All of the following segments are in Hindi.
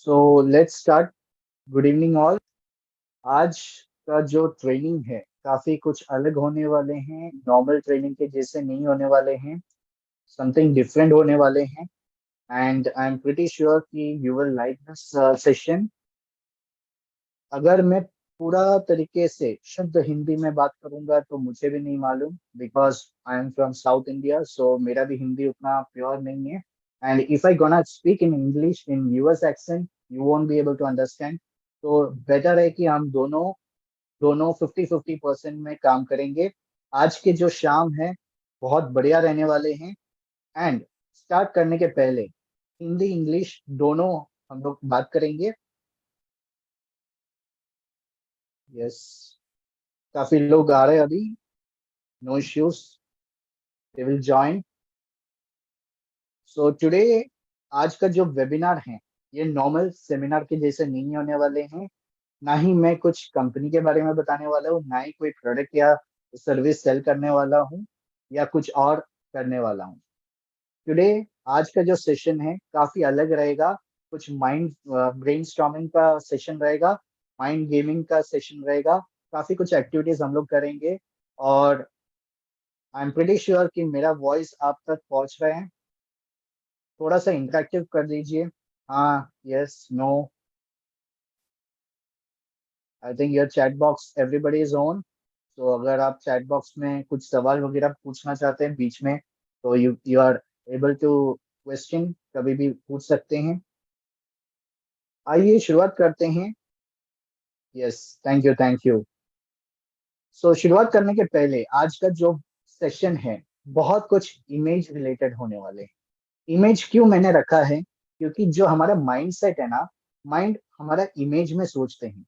So let's start. Good evening all. आज का जो ट्रेनिंग है काफी कुछ अलग होने वाले हैं, नॉर्मल ट्रेनिंग के जैसे नहीं होने वाले हैं। समथिंग डिफरेंट होने वाले हैं। And I am pretty sure कि you will like this session. अगर मैं पूरा तरीके से शुद्ध हिंदी में बात करूंगा तो मुझे भी नहीं मालूम, because I am from South India, so मेरा भी हिंदी उतना प्योर नहीं है। And if I gonna speak in English in US accent, you won't be able to understand. तो बेटर है कि हम दोनों दोनों 50-50% में काम करेंगे। आज के जो शाम है बहुत बढ़िया रहने वाले हैं। एंड स्टार्ट करने के पहले हिंदी इंग्लिश दोनों हम लोग बात करेंगे। यस, काफी लोग आ रहे हैं अभी। No issues, they will join. So today, आज का जो वेबिनार है ये नॉर्मल सेमिनार के जैसे नहीं होने वाले हैं। ना ही मैं कुछ कंपनी के बारे में बताने वाला हूँ, ना ही कोई प्रोडक्ट या सर्विस सेल करने वाला हूँ, या कुछ और करने वाला हूँ। टुडे, आज का जो सेशन है काफी अलग रहेगा। कुछ माइंड ब्रेनस्टॉर्मिंग का सेशन रहेगा, माइंड गेमिंग का सेशन रहेगा। काफी कुछ एक्टिविटीज हम लोग करेंगे। और आई एम प्रीटी श्योर कि मेरा वॉइस आप तक पहुंच रहा है। थोड़ा सा इंटरेक्टिव कर दीजिए। हाँ, yes, no. I think your chat box everybody is on. तो अगर आप चैट बॉक्स में कुछ सवाल वगैरह पूछना चाहते हैं बीच में, तो you you are able to question, कभी भी पूछ सकते हैं। आइए शुरुआत करते हैं। Yes, thank you, thank you. So शुरुआत करने के पहले आज का जो सेशन है बहुत कुछ इमेज रिलेटेड होने वाले हैं। इमेज क्यों मैंने रखा है? क्योंकि जो हमारा माइंड सेट है ना, माइंड हमारा इमेज में सोचते हैं।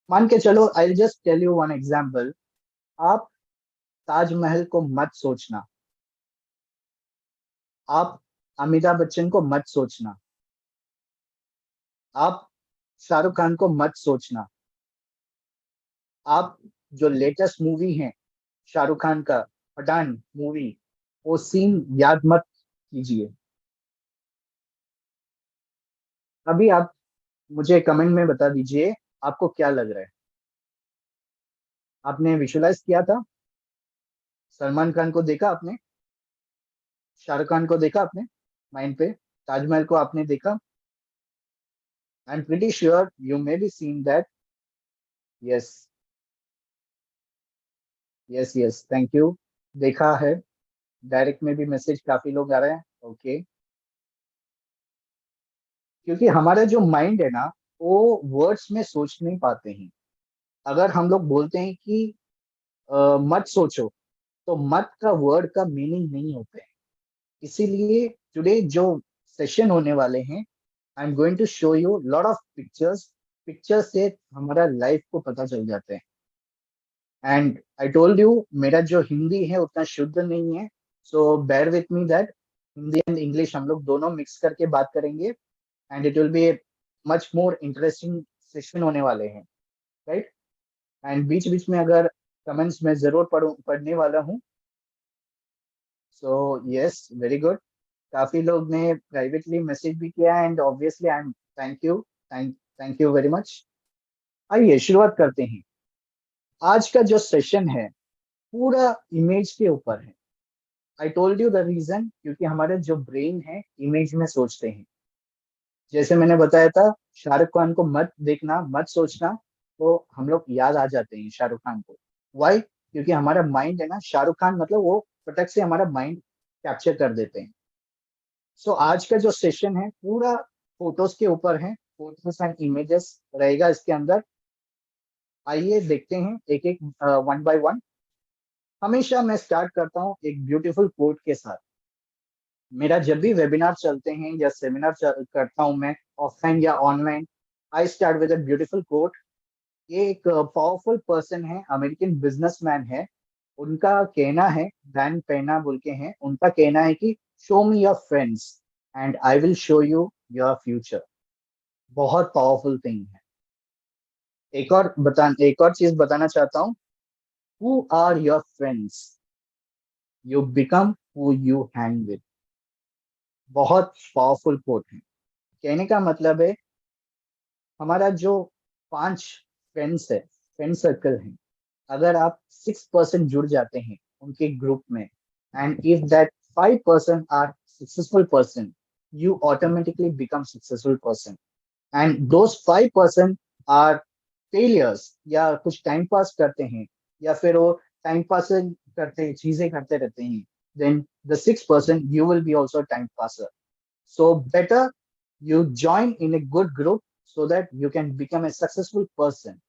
मान के चलो, I just tell you one example. आप ताजमहल को मत सोचना, आप अमिताभ बच्चन को मत सोचना, आप शाहरुख खान को मत सोचना, आप जो लेटेस्ट मूवी है शाहरुख खान का, पठान मूवी, वो सीन याद मत कीजिए। अभी आप मुझे कमेंट में बता दीजिए आपको क्या लग रहा है। आपने विजुअलाइज किया था? सलमान खान को देखा आपने? शाहरुख खान को देखा आपने माइंड पे? ताजमहल को आपने देखा? I am pretty sure you may be seen that. Yes, yes, yes, thank you. देखा है। डायरेक्ट में भी मैसेज काफी लोग आ रहे हैं। ओके। क्योंकि हमारा जो माइंड है ना, वो वर्ड्स में सोच नहीं पाते हैं। अगर हम लोग बोलते हैं कि मत सोचो, तो मत का वर्ड का मीनिंग नहीं होता है। इसीलिए टुडे जो सेशन होने वाले हैं, I am going to show you lot of pictures. Pictures से हमारा लाइफ को पता चल जाता है। एंड आई टोल्ड यू मेरा जो हिंदी है उतना शुद्ध नहीं है। So bear with me that Hindi and English हम लोग दोनों मिक्स करके बात करेंगे। And it will be much more interesting session होने वाले हैं, राइट? एंड बीच बीच में अगर कमेंट्स में जरूर पढ़ने वाला हूँ। So yes, very good. काफी लोग ने प्राइवेटली मैसेज भी किया, and obviously I am thank you, thank you very much. आइए शुरुआत करते हैं। आज का जो सेशन है पूरा इमेज के ऊपर है। I told you the reason, क्योंकि हमारे जो ब्रेन है इमेज में सोचते हैं। जैसे मैंने बताया था, शाहरुख खान को मत देखना, मत सोचना, तो हम लोग याद आ जाते हैं शाहरुख खान को। वाई? क्योंकि हमारा माइंड है ना, शाहरुख खान मतलब वो फटक से हमारा माइंड कैप्चर कर देते हैं। सो आज का जो सेशन है पूरा फोटोज के ऊपर है। फोटोज एंड इमेजेस रहेगा इसके अंदर। आइए देखते हैं एक एक, वन बाय वन। हमेशा मैं स्टार्ट करता हूँ एक ब्यूटीफुल कोट के साथ। मेरा जब भी वेबिनार चलते हैं या सेमिनार करता हूँ मैं, ऑफलाइन या online, I start with a beautiful quote. ये एक पावरफुल पर्सन है, अमेरिकन बिजनेसमैन है। उनका कहना है, डैन पेना बोल के हैं, उनका कहना है कि show me your friends and I will show you your future. बहुत पावरफुल थिंग है। एक और चीज बताना चाहता हूँ। Who are your friends, you become who you hang with. बहुत पावरफुल कोट है। कहने का मतलब है हमारा जो 5 फ्रेंड्स है, फ्रेंड सर्कल है, अगर आप 6% जुड़ जाते हैं उनके ग्रुप में, and if that 5% are successful person, you automatically become successful person. And those 5% are failures, या कुछ टाइम पास करते हैं, या फिर वो टाइम पास करते चीजें करते रहते हैं, then the 6% you will be also time passer. So better you join in a good group so that you can become a successful person.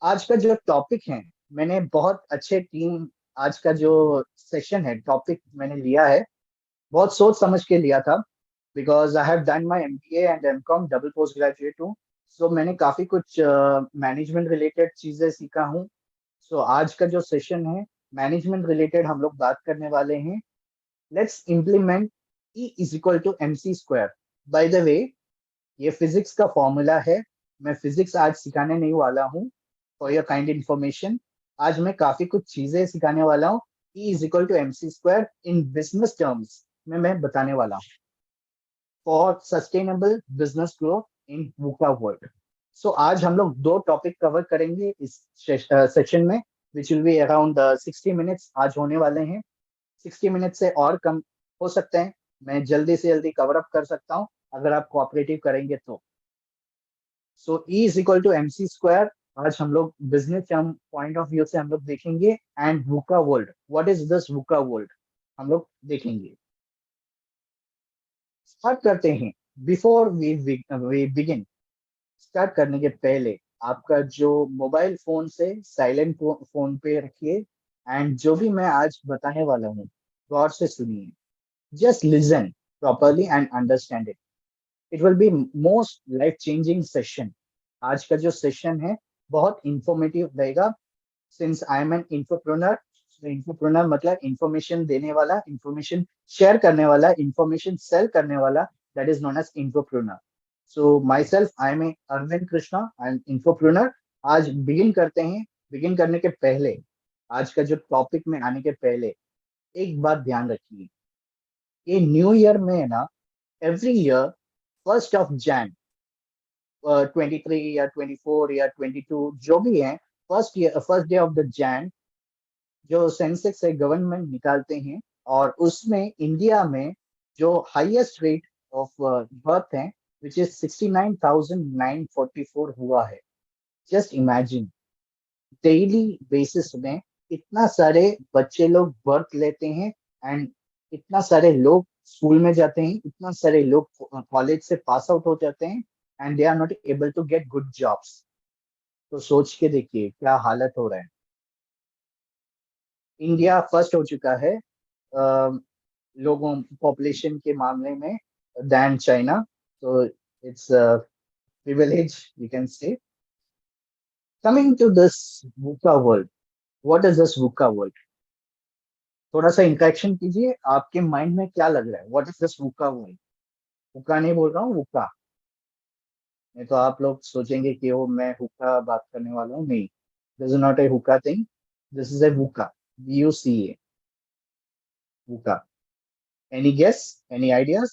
आज का जो टॉपिक है, मैंने बहुत अच्छे टीम, आज का जो सेशन है, टॉपिक मैंने लिया है, बहुत सोच समझ के लिया था, because I have done my MBA and MCOM double post graduate हूँ। सो मैंने काफी कुछ मैनेजमेंट रिलेटेड चीजें सीखा हूँ। सो आज का जो सेशन है, मैनेजमेंट रिलेटेड हम लोग बात करने वाले हैं। Let's implement E = MC²। Bye the way, ये फिजिक्स का फॉर्मूला है। मैं फिजिक्स आज सिखाने नहीं वाला हूँ, फॉर योर काइंड इंफॉर्मेशन। आज मैं काफी कुछ चीजें सिखाने वाला हूँ। E = MC² इन बिजनेस टर्म्स में मैं बताने वाला हूँ, for sustainable business growth in VUCA world. So आज हम लोग 2 टॉपिक कवर करेंगे इस सेशन में, which will be around 60 minutes आज होने वाले हैं। 60 मिनट से और कम हो सकते हैं, मैं जल्दी से जल्दी कवर अप कर सकता हूँ अगर आप कोऑपरेटिव करेंगे तो। So E = MC²। आज हम लोग business term point of view से हम लोग देखेंगे, and VUCA world, what is this VUCA world, हम लोग देखेंगे। स्टार्ट करते हैं। बिफोर वी बिगिन, स्टार्ट करने के पहले आपका जो मोबाइल फोन से साइलेंट फोन पे रखिए, एंड जो भी मैं आज बताने वाला हूँ गौर से सुनिए। Just listen properly and understand it. It will be most life changing session. आज का जो सेशन है बहुत इंफॉर्मेटिव रहेगा। सिंस आई एम एन इंफोप्रेन्योर, इंफोप्रेन्योर मतलब इंफॉर्मेशन देने वाला, इंफॉर्मेशन शेयर करने वाला, इंफॉर्मेशन सेल करने वाला, that is known as infopreneur. So my self I am a Arvind Krishna, I am infopreneur. आज बिगिन करते हैं। बिगिन करने के पहले, आज का जो टॉपिक में आने के पहले, एक बात ध्यान रखिए। ये न्यू ईयर में है ना, एवरी ईयर 1 Jan 23 या 24 या 22 जो भी है, first day of the Jain जो सेंसेक्स है गवर्नमेंट निकालते हैं, और उसमें इंडिया में जो हाईएस्ट रेट ऑफ बर्थ है, विच इज 69,944 हुआ है। जस्ट इमेजिन, डेली बेसिस में इतना सारे बच्चे लोग बर्थ लेते हैं, एंड इतना सारे लोग स्कूल में जाते हैं, इतना सारे लोग कॉलेज से पास आउट हो जाते हैं, and they are not able to get good jobs. तो सोच के देखिए क्या हालत हो रहा है। इंडिया फर्स्ट हो चुका है लोगों पॉपुलेशन के मामले में देन चाइना। तो it's privilege you can say. Coming to this VUCA world, what is this VUCA world? थोड़ा सा इंटरेक्शन कीजिए, आपके माइंड में क्या लग रहा है? What is this VUCA world? VUCA नहीं बोल रहा हूँ, वुका। नहीं तो आप लोग सोचेंगे कि वो मैं हुक्का बात करने वाला हूँ। नहीं, this is not a hookah thing, this is a VUCA, VUCA, VUCA. Any guess, any ideas?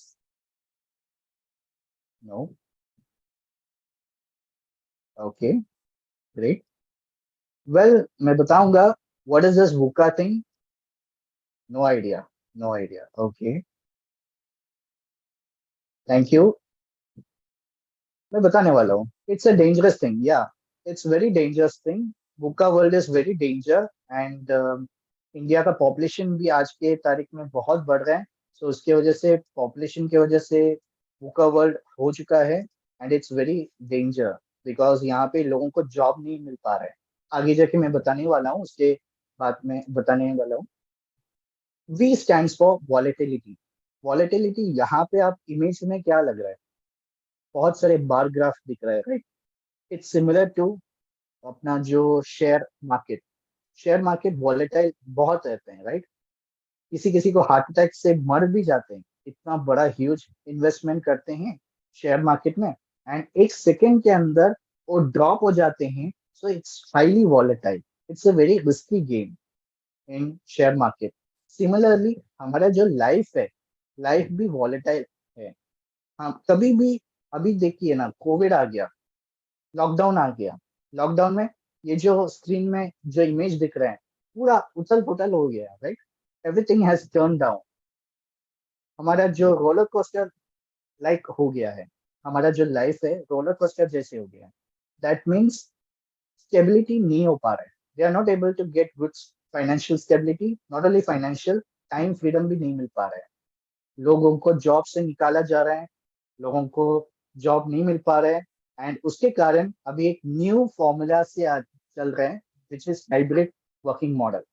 No? Okay, great. Well, मैं बताऊंगा what is this VUCA thing. No idea, no idea, okay, thank you. मैं बताने वाला हूँ। It's a dangerous thing, yeah it's very dangerous thing. VUCA world is very danger, and India का पॉपुलेशन भी आज के तारीख में बहुत बढ़ रहा है। सो उसके वजह से, पॉपुलेशन की वजह से वुका वर्ल्ड हो चुका है, and it's very danger, because यहाँ पे लोगों को जॉब नहीं मिल पा रहा है। आगे जाके मैं बताने वाला हूँ, उसके बाद में बताने वाला हूँ। V stands for volatility. Volatility, यहाँ पे आप इमेज में क्या लग रहा है? बहुत सारे बार ग्राफ दिख रहा है, राइट? इट्स सिमिलर टू अपना जो share market. Share market volatile बहुत रहते हैं, राइट? किसी किसी को हार्ट अटैक से मर भी जाते हैं, इतना बड़ा ह्यूज इन्वेस्टमेंट करते हैं शेयर मार्केट में, एंड एक सेकेंड के अंदर वो ड्रॉप हो जाते हैं। So it's highly volatile, it's a very risky game in share market. Similarly हमारा जो लाइफ है, लाइफ भी वॉलेटाइल है। हाँ, कभी भी। अभी देखिए ना, कोविड आ गया, लॉकडाउन आ गया। लॉकडाउन में ये जो स्क्रीन में जो इमेज दिख रहा है, पूरा उथल पुथल हो गया, right? Everything has turn down. हमारा जो रोलर कोस्टर लाइक हो गया है, हमारा जो लाइफ है रोलर कोस्टर जैसे हो गया है। दैट मीन्स स्टेबिलिटी नहीं हो पा रहा है। They are not able to get good financial stability, not only financial, time freedom भी नहीं मिल पा रहा है। लोगों को जॉब से निकाला जा रहा है, लोगों को जॉब नहीं मिल पा रहा है। एंड उसके कारण अभी एक न्यू फॉर्मूला से आज चल रहे हैं, which is hybrid working model.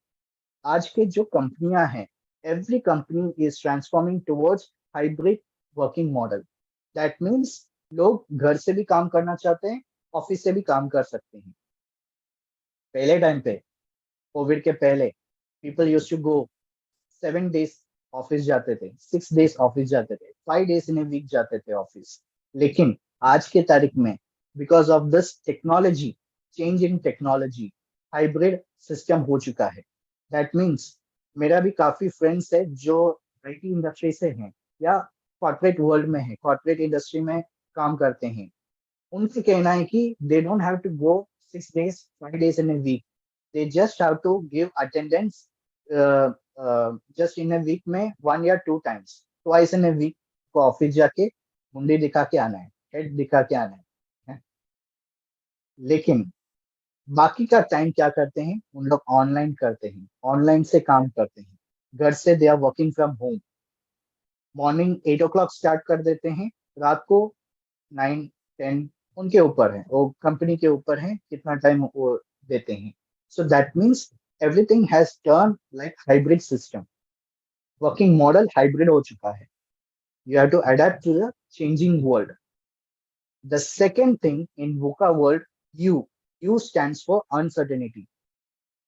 आज के जो कंपनियां हैं, every company is transforming towards hybrid working model. That means लोग घर से भी काम करना चाहते हैं, ऑफिस से भी काम कर सकते हैं। पहले टाइम पे, कोविड के पहले, people use to go 7 days office जाते थे, 6 डेज ऑफिस जाते थे, 5 डेज इन ए वीक जाते थे ऑफिस। लेकिन आज के तारीख में, because of this technology, change in technology, hybrid system हो चुका है। दैट मीन्स मेरा भी काफी फ्रेंड्स है जो आईटी इंडस्ट्री से हैं या कॉर्पोरेट वर्ल्ड में है, कॉर्पोरेट इंडस्ट्री में काम करते हैं। उनसे कहना है कि they don't have to go 6 days 5 days in a week, they just have to give attendance just in a week में 1 या 2 times, twice in a week को ऑफिस जाके मुंडी दिखा के आना है, हेड दिखा के आना है। लेकिन बाकी का टाइम क्या करते हैं उन लोग? ऑनलाइन करते हैं, ऑनलाइन से काम करते हैं, घर से they are working from home. Morning 8 o'clock start कर देते हैं, रात को 9 10, उनके ऊपर है, वो कंपनी के ऊपर है कितना टाइम वो देते हैं। So that means everything has turn like hybrid system. Working model hybrid हो चुका है। You have to adapt to the changing world. The second thing in VUCA world, you you stands for uncertainty.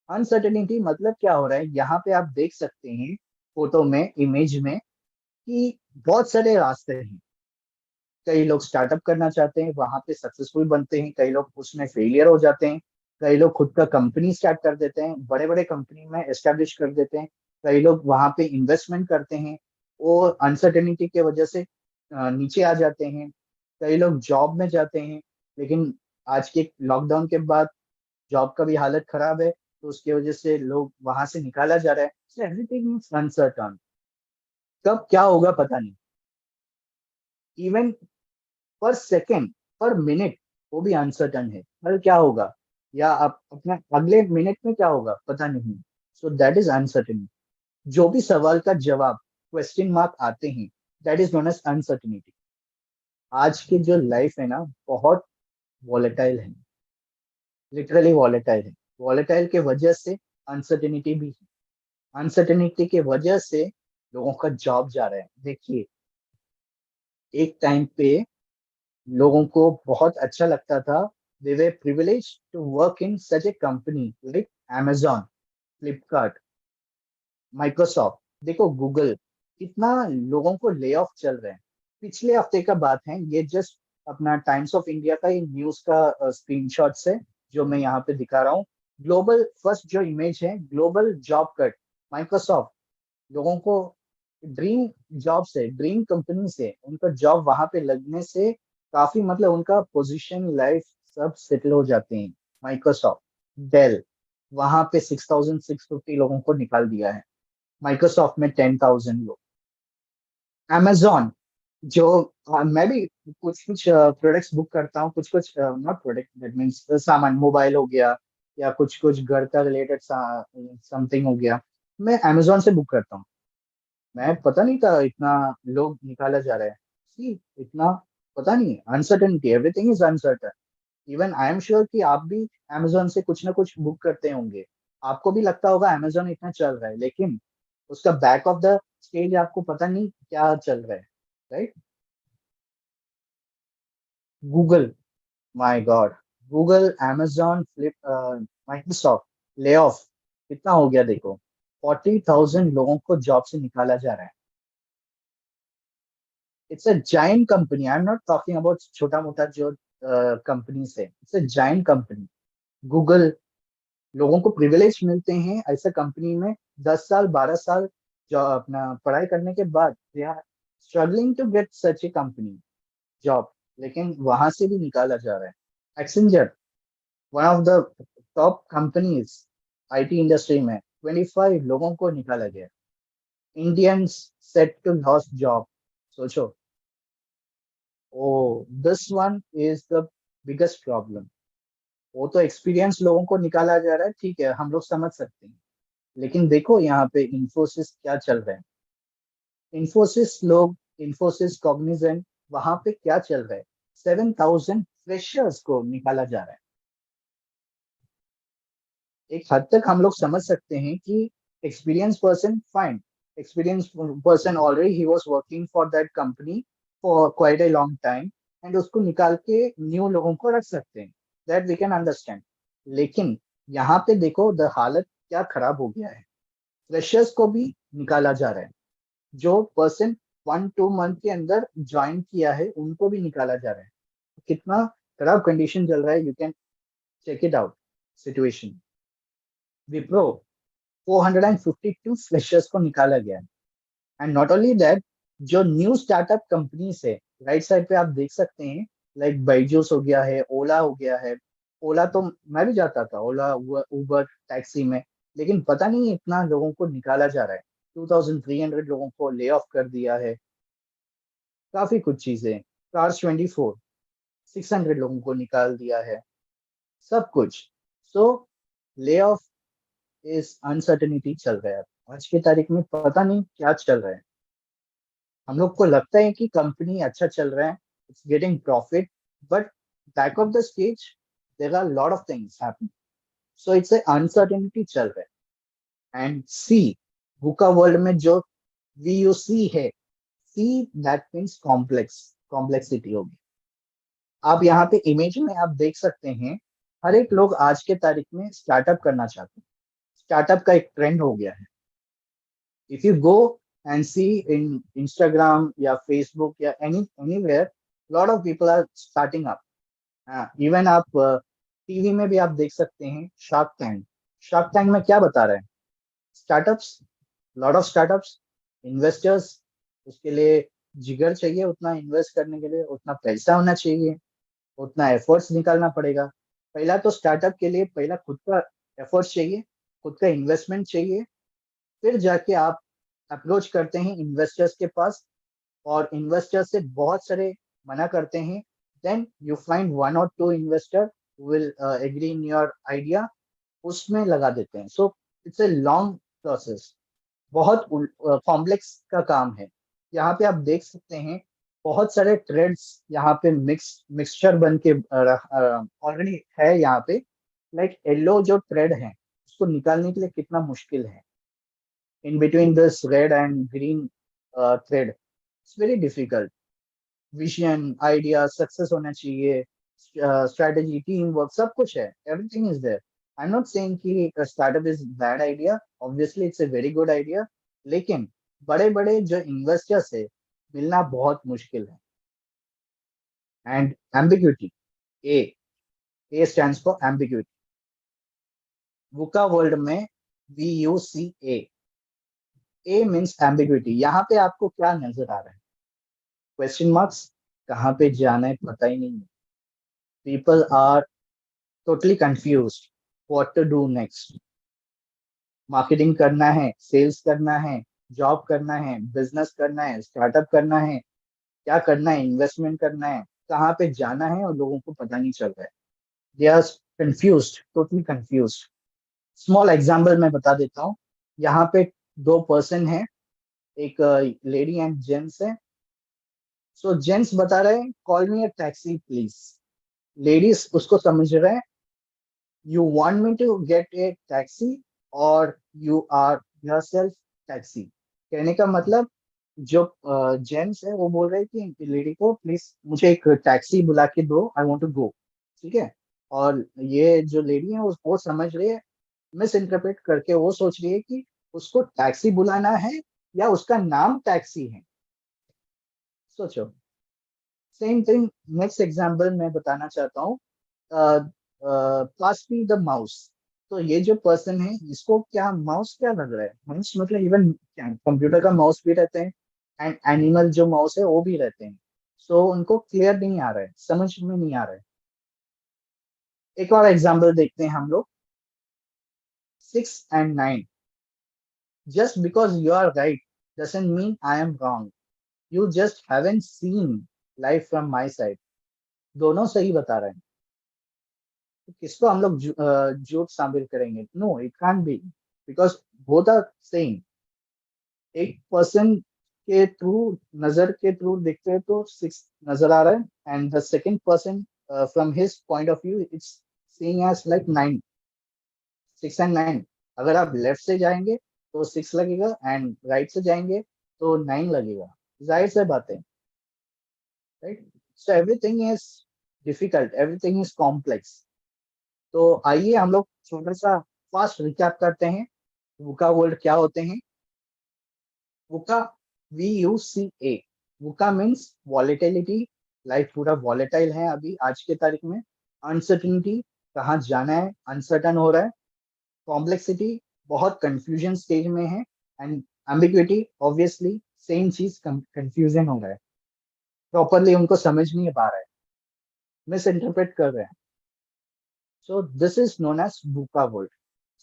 Uncertainty मतलब क्या हो रहा है, यहाँ पे आप देख सकते हैं फोटो में, इमेज में, कि बहुत सारे रास्ते हैं। कई लोग स्टार्टअप करना चाहते हैं, वहां पे सक्सेसफुल बनते हैं, कई लोग उसमें फेलियर हो जाते हैं। कई लोग खुद का कंपनी स्टार्ट कर देते हैं, बड़े बड़े कंपनी में एस्टेब्लिश कर देते हैं। कई लोग वहां पे इन्वेस्टमेंट करते हैं, और अनसर्टेनिटी की वजह से नीचे आ जाते हैं। कई लोग जॉब में जाते हैं, लेकिन आज के लॉकडाउन के बाद जॉब का भी हालत खराब है, तो उसकी वजह से लोग वहां से निकाला जा रहा है। So everything is uncertain. कब क्या होगा पता नहीं। इवन पर सेकेंड, पर मिनट, वो भी अनसर्टन है, कल क्या होगा, या आप अपना अगले मिनट में क्या होगा पता नहीं। So that is uncertainty. जो भी सवाल का जवाब, क्वेश्चन मार्क आते हैं, that is known as uncertainty. आज की जो लाइफ है ना, बहुत वॉलेटाइल है, लिटरली वॉलेटाइल है। वॉलेटाइल के वजह से अनसर्टेनिटी भी है। अनसर्टेनिटी के वजह से लोगों का जॉब जा रहा है। देखिए, एक टाइम पे लोगों को बहुत अच्छा लगता था, they were privilege to work in such a company like Amazon, Flipkart, Microsoft. देखो गूगल, कितना लोगों को ले ऑफ चल रहे हैं। पिछले हफ्ते का बात है ये, जस्ट अपना टाइम्स ऑफ इंडिया का ही न्यूज का स्क्रीनशॉट है जो मैं यहाँ पे दिखा रहा हूँ। ग्लोबल फर्स्ट जो इमेज है, ग्लोबल जॉब कट, माइक्रोसॉफ्ट। लोगों को ड्रीम जॉब से, ड्रीम कंपनी से उनका जॉब वहां पे लगने से काफी, मतलब उनका पोजीशन, लाइफ सब सेटल हो जाते हैं। माइक्रोसॉफ्ट, डेल, वहां पे 6,650 लोगों को निकाल दिया है। माइक्रोसॉफ्ट में 10,000 लोग। Amazon, जो मैं भी कुछ कुछ प्रोडक्ट्स बुक करता हूँ, कुछ कुछ नॉट प्रोडक्ट, दैट मीन्स सामान, मोबाइल हो गया या कुछ कुछ घर का रिलेटेड समथिंग हो गया, मैं Amazon से बुक करता हूँ। मैं पता नहीं था इतना लोग निकाला जा रहा है। सी, इतना पता नहीं, uncertainty, everything is uncertain. Even I am sure कि आप भी Amazon से कुछ ना कुछ बुक करते होंगे। आपको भी लगता होगा Amazon इतना चल रहा है, लेकिन उसका बैक ऑफ द स्टेज आपको पता नहीं क्या चल रहा है, right? Google, my God, Google, Amazon, flip, Microsoft, lay off कितना हो गया देखो। 40,000 लोगों को जॉब से निकाला जा रहा है। It's a giant company, I am not talking about छोटा मोटा जो कंपनी है, it's a giant company. Google, लोगों को प्रिविलेज मिलते हैं ऐसे कंपनी में, 10 साल 12 साल जो अपना पढ़ाई करने के बाद they are struggling to get such a company. Job, लेकिन वहां से भी निकाला जा रहा है। Accenture, one of the top companies IT industry में, 25 लोगों को निकाला गया। Indians set to loss job. सोचो, oh this one is the biggest problem. वो तो एक्सपीरियंस लोगों को निकाला जा रहा है, ठीक है, हम लोग समझ सकते हैं, लेकिन देखो यहाँ पे इंफोसिस क्या चल रहा है। इंफोसिस लोग, इंफोसिस कॉग्निजेंट, वहां पे क्या चल रहा है, 7,000 फ्रेशर्स को निकाला जा रहा है। एक हद तक हम लोग समझ सकते हैं कि experience person fine, experience person already he was working for that company for quite a long time, and उसको निकाल के न्यू लोगों को रख सकते हैं, दैट वी कैन अंडरस्टैंड। लेकिन यहाँ पे देखो द हालत क्या खराब हो गया है, फ्रेशर्स को भी निकाला जा रहा है। जो पर्सन 1-2 मंथ के अंदर ज्वाइन किया है उनको भी निकाला जा रहा है। कितना खराब कंडीशन चल रहा है, you can check it out situation. Wipro, 452 freshers को निकाला गया है। एंड नॉट ओनली दैट, जो न्यू स्टार्टअप कंपनीज है, राइट साइड पे आप देख सकते हैं, लाइक बाइजूस हो गया है, ओला हो गया है। ओला तो मैं भी जाता था, ओला उबर टैक्सी में, लेकिन पता नहीं इतना लोगों को निकाला जा रहा है। 2300 लोगों को ले ऑफ कर दिया है। काफी कुछ चीजें, कार्स 24, 600 लोगों को निकाल दिया है, सब कुछ। सो ले ऑफ इस अनसर्टेनिटी चल रहा है आज की तारीख में, पता नहीं क्या चल रहा है। हम लोग को लगता है कि कंपनी अच्छा चल रहा है, it's getting profit, but back of the stage there are lot of things happening. So it's a uncertainty चल रहा है। एंड सी, बुका वर्ल्ड में जो वी यू सी है, see that means complex, complexity होगी। आप यहाँ पे इमेज में आप देख सकते हैं, हर एक लोग आज के तारीख में स्टार्टअप करना चाहते हैं। स्टार्टअप का एक ट्रेंड हो गया है। If you go and see in Instagram या फेसबुक या anywhere, lot of people are starting up. Even आप टीवी में भी आप देख सकते हैं, शार्क टैंक। शार्क टैंक में क्या बता रहे हैं, startups, lot of startups, investors, उसके लिए जिगर चाहिए, उतना इन्वेस्ट करने के लिए उतना पैसा होना चाहिए, उतना एफर्ट्स निकालना पड़ेगा। पहला तो स्टार्टअप के लिए पहला खुद का एफर्ट्स चाहिए, खुद का इन्वेस्टमेंट चाहिए, फिर जाके आप अप्रोच करते हैं इन्वेस्टर्स के पास, और इन्वेस्टर्स से बहुत सारे मना करते हैं। Then you find 1 or 2 investor will agree in your idea, उसमें लगा देते हैं। So it's a long process, बहुत कॉम्प्लेक्स का काम है। यहाँ पे आप देख सकते हैं, बहुत सारे ट्रेड्स यहाँ पे मिक्सचर बन के ऑलरेडी है यहाँ पे। लाइक येलो जो ट्रेड है, उसको निकालने के लिए कितना मुश्किल है, in between this red and green thread, it's very difficult. Vision, idea, success होना चाहिए, स्ट्रेटेजी, टीम वर्क, सब कुछ है, everything is there. I am not saying कि startup is bad idea, obviously it's a very good idea, लेकिन बड़े बड़े जो इन्वेस्टर्स है, मिलना बहुत मुश्किल है। And ambiguity, A, A stands for ambiguity. VUCA world में VUCA, ए मीन्स एम्बिग्यूटी। यहाँ पे आपको क्या नजर आ रहा है, क्वेश्चन मार्क्स, कहाँ पे जाना है पता ही नहीं है। People are totally confuse, what to do next. Marketing करना है, सेल्स करना है, जॉब करना है, बिजनेस करना है, स्टार्टअप करना है, क्या करना है, इन्वेस्टमेंट करना है, कहाँ पे जाना है, और लोगों को पता नहीं चल रहा है। They are confuse, totally confuse. Small example मैं बता देता हूँ। यहाँ पे दो पर्सन है, एक लेडी एंड जेंट्स है। सो जेंट्स बता रहे हैं, call me a taxi please. Ladies उसको समझ रहे हैं, you want me to get a taxi, और यू आर योरसेल्फ टैक्सी। कहने का मतलब, जो जेंट्स है वो बोल रहे हैं कि लेडी को प्लीज मुझे एक टैक्सी बुला के दो, आई वांट टू गो, ठीक है। और ये जो लेडी है वो समझ रही है, मिस इंटरप्रेट करके वो सोच रही है कि उसको टैक्सी बुलाना है, या उसका नाम टैक्सी है। सोचो, सेम थिंग। नेक्स्ट एग्जांपल मैं बताना चाहता हूँ, पास मी द माउस। तो ये जो पर्सन है, इसको क्या माउस क्या लग रहा है, माउस मतलब इवन कंप्यूटर का माउस भी रहते हैं, एंड एनिमल जो माउस है वो भी रहते हैं। सो उनको क्लियर नहीं आ रहा है, समझ में नहीं आ रहा है। एक और एग्जांपल देखते हैं हम लोग, 6 and 9। Just because you are right doesn't mean I am wrong, you just haven't seen life from my side. दोनों सही बता रहे हैं, तो किसको हम लोग झूठ साबित करेंगे? No, it can't be, because both are same. एक पर्सन के थ्रू, नजर के थ्रू देखते हैं तो 6 नजर आ रहा है, and the second person from his point of view it's seeing as like 9। 6 and 9, अगर आप लेफ्ट से जाएंगे तो 6 लगेगा, एंड राइट से जाएंगे तो 9 लगेगा। जाहिर सी बात है, right? So everything is difficult, everything is complex. तो आइए हम लोग छोटा सा फास्ट रिकैप करते हैं, वुका वर्ड क्या होते हैं। वुका, VUCA, वुका मीन्स वॉलेटिलिटी, लाइफ पूरा वॉलेटाइल है अभी आज के तारीख में। अनसर्टिनिटी, कहाँ जाना है, अनसर्टन हो रहा है। कॉम्प्लेक्सिटी, बहुत कंफ्यूजन स्टेज में है। एंड एम्बिग्विटी, ऑब्वियसली सेम चीज कंफ्यूजन हो रहा है, प्रॉपरली उनको समझ नहीं पा रहा है, मिस इंटरप्रेट कर रहे हैं। So this is known as बुका वर्ड।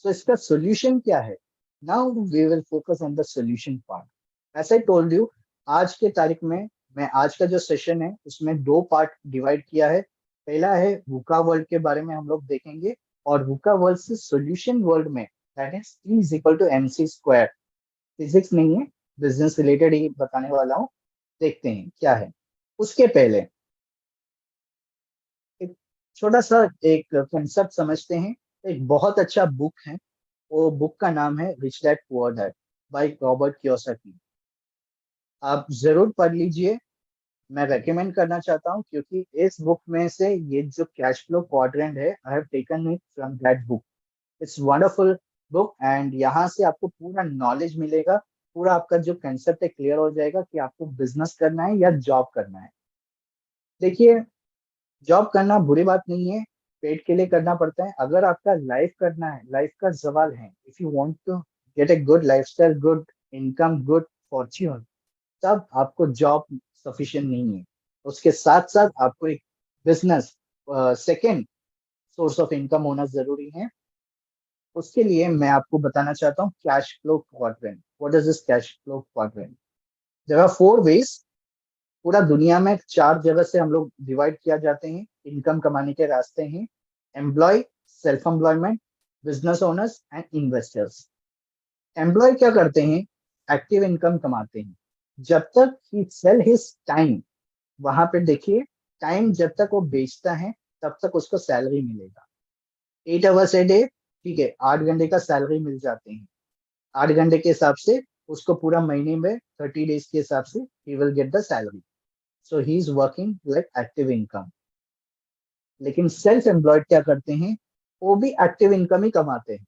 सो इसका सोल्यूशन क्या है? Now we will focus on the solution part. As I told you, आज के तारीख में मैं आज का जो सेशन है उसमें 2 पार्ट डिवाइड किया है। पहला है वुका वर्ल्ड के बारे में हम लोग देखेंगे, और वुका वर्ल्ड से सोल्यूशन वर्ल्ड में, that is E is equal to MC square. Physics नहीं है, बिजनेस रिलेटेड ही बताने वाला हूँ। देखते हैं क्या है। उसके पहले एक छोटा सा एक कंसेप्ट समझते हैं। एक बहुत अच्छा बुक है, वो बुक का नाम है rich dad poor dad by Robert Kiyosaki. आप जरूर पढ़ लीजिए, मैं रेकमेंड करना चाहता हूँ, क्योंकि इस बुक में से ये जो कैश फ्लो क्वाड्रेंट है, I have taken it from that book. It's wonderful book, and यहाँ से आपको पूरा नॉलेज मिलेगा। पूरा आपका जो कंसेप्ट है क्लियर हो जाएगा कि आपको बिजनेस करना है या जॉब करना है। देखिए, जॉब करना बुरी बात नहीं है, पेट के लिए करना पड़ता है। अगर आपका लाइफ करना है, लाइफ का सवाल है, if you want to get a good lifestyle, good income, good fortune, तब आपको जॉब सफिशिएंट नहीं है। उसके साथ साथ आपको एक business, second source of income होना जरूरी है। उसके लिए मैं आपको बताना चाहता हूँ cash flow quadrant. What is this cash flow quadrant? There are 4 ways. पूरा दुनिया में 4 जगह से हम लोग डिवाइड किया जाते हैं, इनकम कमाने के रास्ते हैं। Employ, self employment, business owners and investors. Employ क्या करते हैं? एक्टिव इनकम कमाते हैं जब तक ही सेल हिज टाइम। वहां पे देखिए, टाइम जब तक वो बेचता है तब तक उसको सैलरी मिलेगा। 8 आवर्स ए डे, ठीक है, 8 घंटे का सैलरी मिल जाते हैं। 8 घंटे के हिसाब से उसको पूरा महीने में 30 डेज के हिसाब से he will get the salary. So he is working like active income. लेकिन सेल्फ एम्प्लॉयड क्या करते हैं? वो भी एक्टिव इनकम ही कमाते हैं।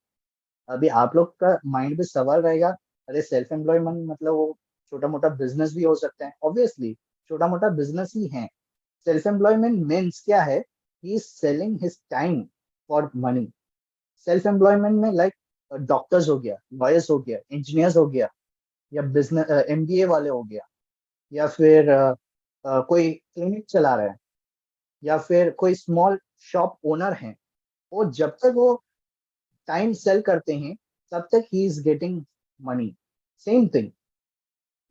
अभी आप लोग का माइंड में सवाल रहेगा, अरे सेल्फ एम्प्लॉयमेंट मतलब वो छोटा मोटा बिजनेस भी हो सकता है? ऑब्वियसली छोटा मोटा बिजनेस ही है। सेल्फ एम्प्लॉयमेंट मीन्स क्या है? He is selling his time for money. Self employment में लाइक डॉक्टर्स हो गया, लॉयर्स हो गया, इंजीनियर्स हो गया, या बिजनेस MBA वाले हो गया, या फिर कोई क्लिनिक चला रहा है, या फिर कोई स्मॉल शॉप ओनर है। वो जब तक वो टाइम सेल करते हैं तब तक he is getting money. Same thing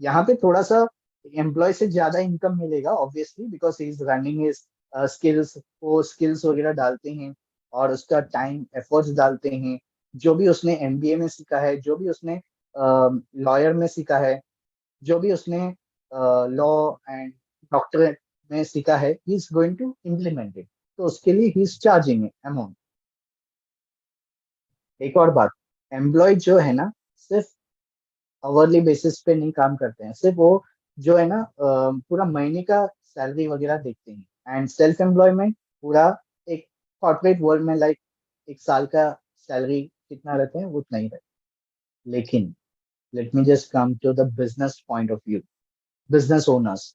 यहाँ पे, थोड़ा सा एम्प्लॉय से ज्यादा इनकम मिलेगा obviously, because he is running his skills. वो स्किल्स वगैरह डालते हैं और उसका टाइम एफर्ट्स डालते हैं। जो भी उसने MBA में सीखा है, जो भी उसने लॉयर में सीखा है, जो भी उसने लॉ एंड डॉक्टरेट में सीखा है, he is going to implement it. तो उसके लिए ही इज चार्जिंग अमाउंट। एक और बात, एम्प्लॉय जो है ना, सिर्फ आवरली बेसिस पे नहीं काम करते हैं, सिर्फ वो जो है ना पूरा महीने का सैलरी वगैरह देखते हैं। एंड सेल्फ एम्प्लॉयमेंट पूरा एक कॉर्पोरेट वर्ल्ड में लाइक एक साल का सैलरी कितना रहता है, उतना ही रहता है। लेकिन let me just come to the business point of view. Business owners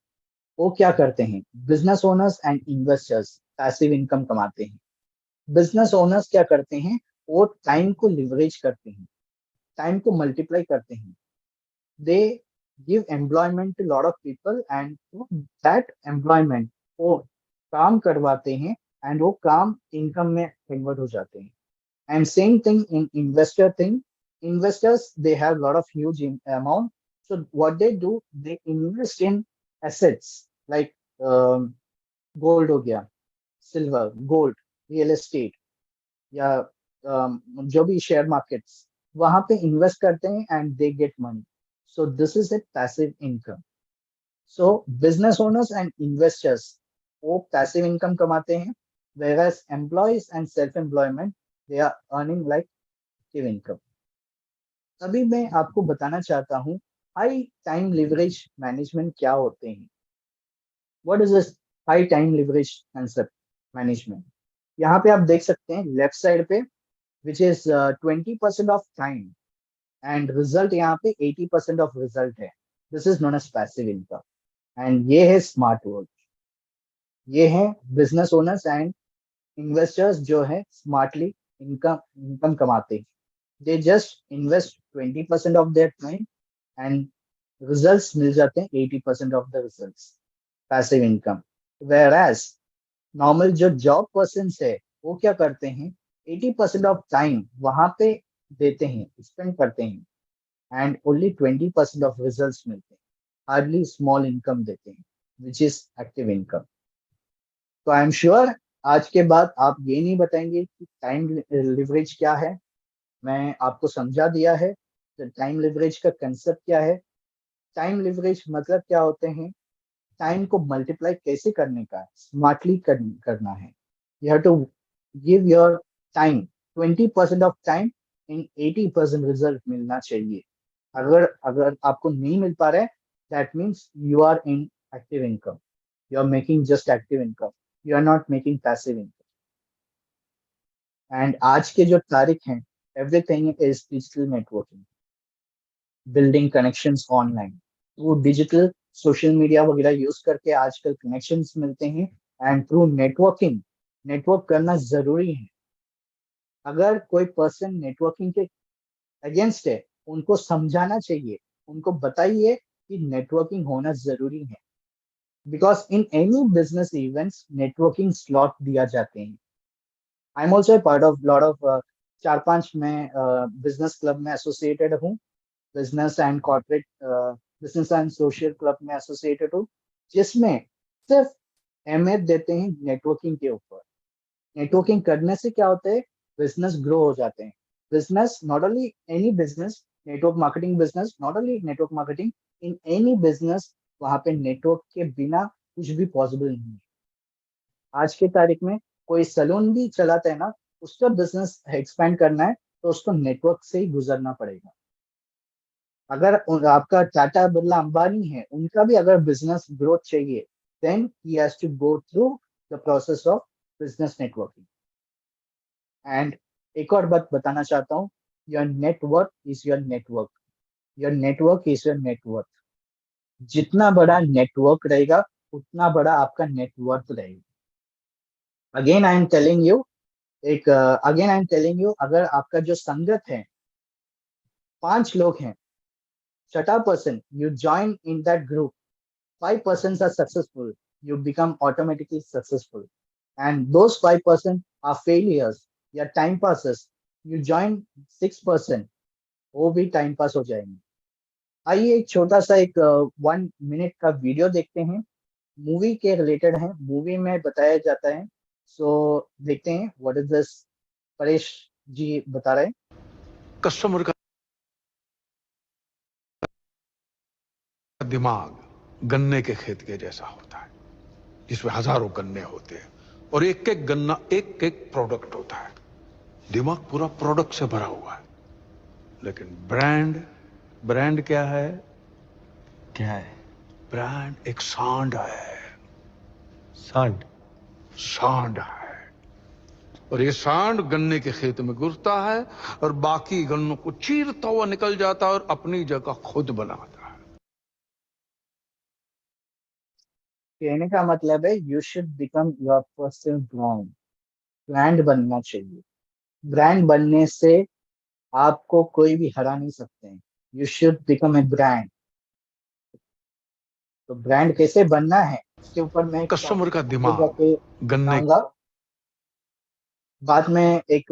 वो क्या करते हैं? Business owners and investors passive income कमाते हैं। बिजनेस ओनर्स क्या करते हैं? वो टाइम को लिवरेज करते हैं, टाइम को मल्टीप्लाई करते हैं। दे give employment to lot of people and that employment वो काम करवाते हैं and वो काम income में convert हो जाते हैं. And same thing in investor thing. Investors, they have a lot of huge amount. So what they do, they invest in assets like gold हो गया, silver, gold, real estate या जो भी शेयर मार्केट्स वहां पे इन्वेस्ट करते हैं and they get money. So this is A passive income. So business owners and investors वो पैसिव इनकम कमाते हैं, whereas employees and self employment they are earning like active income. अभी मैं आपको बताना चाहता हूँ हाई टाइम लिवरेज मैनेजमेंट क्या होते हैं. What is this high time leverage concept management? यहाँ पे आप देख सकते हैं लेफ्ट साइड पे which is 20% of time and result यहाँ पे 80% ऑफ रिजल्ट है. This is known as passive income and ये है स्मार्ट वर्क. ये है बिजनेस ओनर्स एंड इन्वेस्टर्स जो है स्मार्टली इनकम इनकम कमाते हैं. They just invest 20% of their time and results मिल जाते हैं 80% of the results. Passive income. Whereas normal जो जॉब पर्सन है वो क्या करते हैं, 80% ऑफ टाइम वहां पे देते हैं, स्पेंड करते हैं एंड ओनली 20% ऑफ रिजल्ट्स मिलते हैं. हार्डली स्मॉल इनकम देते हैं विच इज एक्टिव इनकम. तो आई एम श्योर आज के बाद आप ये नहीं बताएंगे कि टाइम लिवरेज क्या है. मैं आपको समझा दिया है तो टाइम लिवरेज का कंसेप्ट क्या है. टाइम लिवरेज मतलब क्या होते हैं, टाइम को मल्टीप्लाई कैसे करने का, स्मार्टली करना है. You have to give your time 20% of time in 80% result मिलना चाहिए. अगर अगर आपको नहीं मिल पा रहा है that means you are in active income. You are making just active income, you are not making passive income. And आज के जो तारीख हैं everything is digital networking, building connections online. वो डिजिटल सोशल मीडिया वगैरह यूज करके आजकल कनेक्शंस मिलते हैं एंड थ्रू नेटवर्किंग नेटवर्क करना जरूरी है. अगर कोई पर्सन नेटवर्किंग के अगेंस्ट है उनको समझाना चाहिए, उनको बताइए कि नेटवर्किंग होना जरूरी है. Because in any business events networking slot दिया जाते हैं. I am also part of lot of 4-5 मैं बिजनेस क्लब में एसोसिएटेड हूँ. Business and corporate business and social club में एसोसिएटेड हूँ, जिसमें सिर्फ अहमियत देते हैं नेटवर्किंग के ऊपर. नेटवर्किंग करने से क्या होता है, बिजनेस ग्रो हो जाते हैं. Business not only any business, network marketing business, not only network marketing, in any business वहां पे नेटवर्क के बिना कुछ भी पॉसिबल नहीं है. आज के तारीख में कोई सैलून भी चलाता है ना, उसका बिजनेस एक्सपेंड करना है तो उसको नेटवर्क से ही गुजरना पड़ेगा. अगर आपका टाटा बिरला अंबानी है, उनका भी अगर बिजनेस ग्रोथ चाहिए then he has to go through the process of business networking. And एक और बात बताना चाहता हूँ, your network is your network. Your network is your network. जितना बड़ा नेटवर्क रहेगा उतना बड़ा आपका नेटवर्क रहेगा. Again I am telling you, अगर आपका जो संगत है 5 लोग हैं, छठा person you join in that group, 5% are successful, you become automatically successful. And those 5% are failures या time passes, you join 6%, वो भी टाइम पास हो जाएंगे. आइए एक छोटा सा एक 1 मिनट का वीडियो देखते हैं, मूवी के रिलेटेड है. मूवी में बताया जाता है. सो देखते हैं व्हाट इज दिस. परेश जी बता रहे हैं. कस्टमर का दिमाग गन्ने के खेत के जैसा होता है, जिसमें हजारों गन्ने होते हैं और एक एक गन्ना एक एक प्रोडक्ट होता है. दिमाग पूरा प्रोडक्ट से भरा हुआ है. लेकिन ब्रांड क्या है? क्या है? ब्रांड एक सांड है. सांड है. और ये सांड गन्ने के खेत में घुसता है और बाकी गन्नों को चीरता हुआ निकल जाता है और अपनी जगह खुद बनाता है. कहने का मतलब है you should become your personal brand. Brand बनना चाहिए. ब्रांड बनने से आपको कोई भी हरा नहीं सकते हैं. You should become a brand. तो ब्रांड कैसे बनना है उसके ऊपर मैं एक कस्टमर टॉपिक का आगे जाके दिमाग गन्ने बताऊंगा। बाद में एक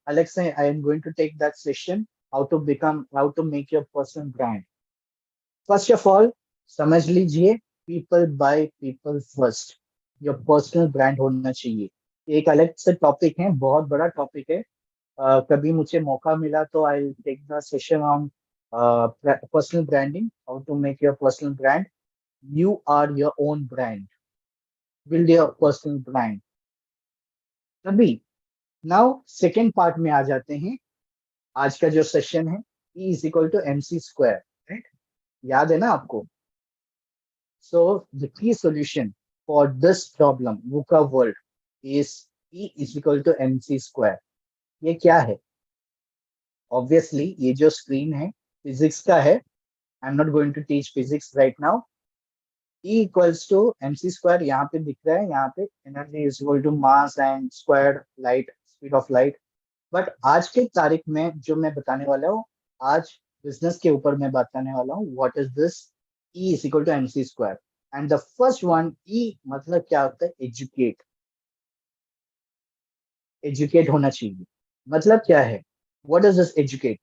अलग से I am going to take that session, how to make your personal brand. First of all समझ लीजिए, people by people first, your personal brand होना चाहिए। एक अलग से टॉपिक है, बहुत बड़ा टॉपिक है। कभी मुझे मौका मिला तो I take the session on personal branding, how to make your personal brand. You are your own brand, build your personal brand. तभी नाउ सेकेंड पार्ट में आ जाते हैं। आज का जो सेशन है, E is equal to M C square, right? याद है ना आपको? So the key solution for this problem, VUCA world, is E is equal to mc square. ये क्या है? Obviously ये जो स्क्रीन है फिजिक्स का है। I am not going to teach physics right now. E equals to mc square यहाँ पे दिख रहा है, यहाँ पे energy is equal to mass and square light, speed of light. But आज के तारीख में जो मैं बताने वाला हूँ, आज बिजनेस के ऊपर मैं बताने वाला हूँ, what is this E is equal to mc square. And the first one, E मतलब क्या होता है? एजुकेट। एजुकेट होना चाहिए, मतलब क्या है? What is this educate?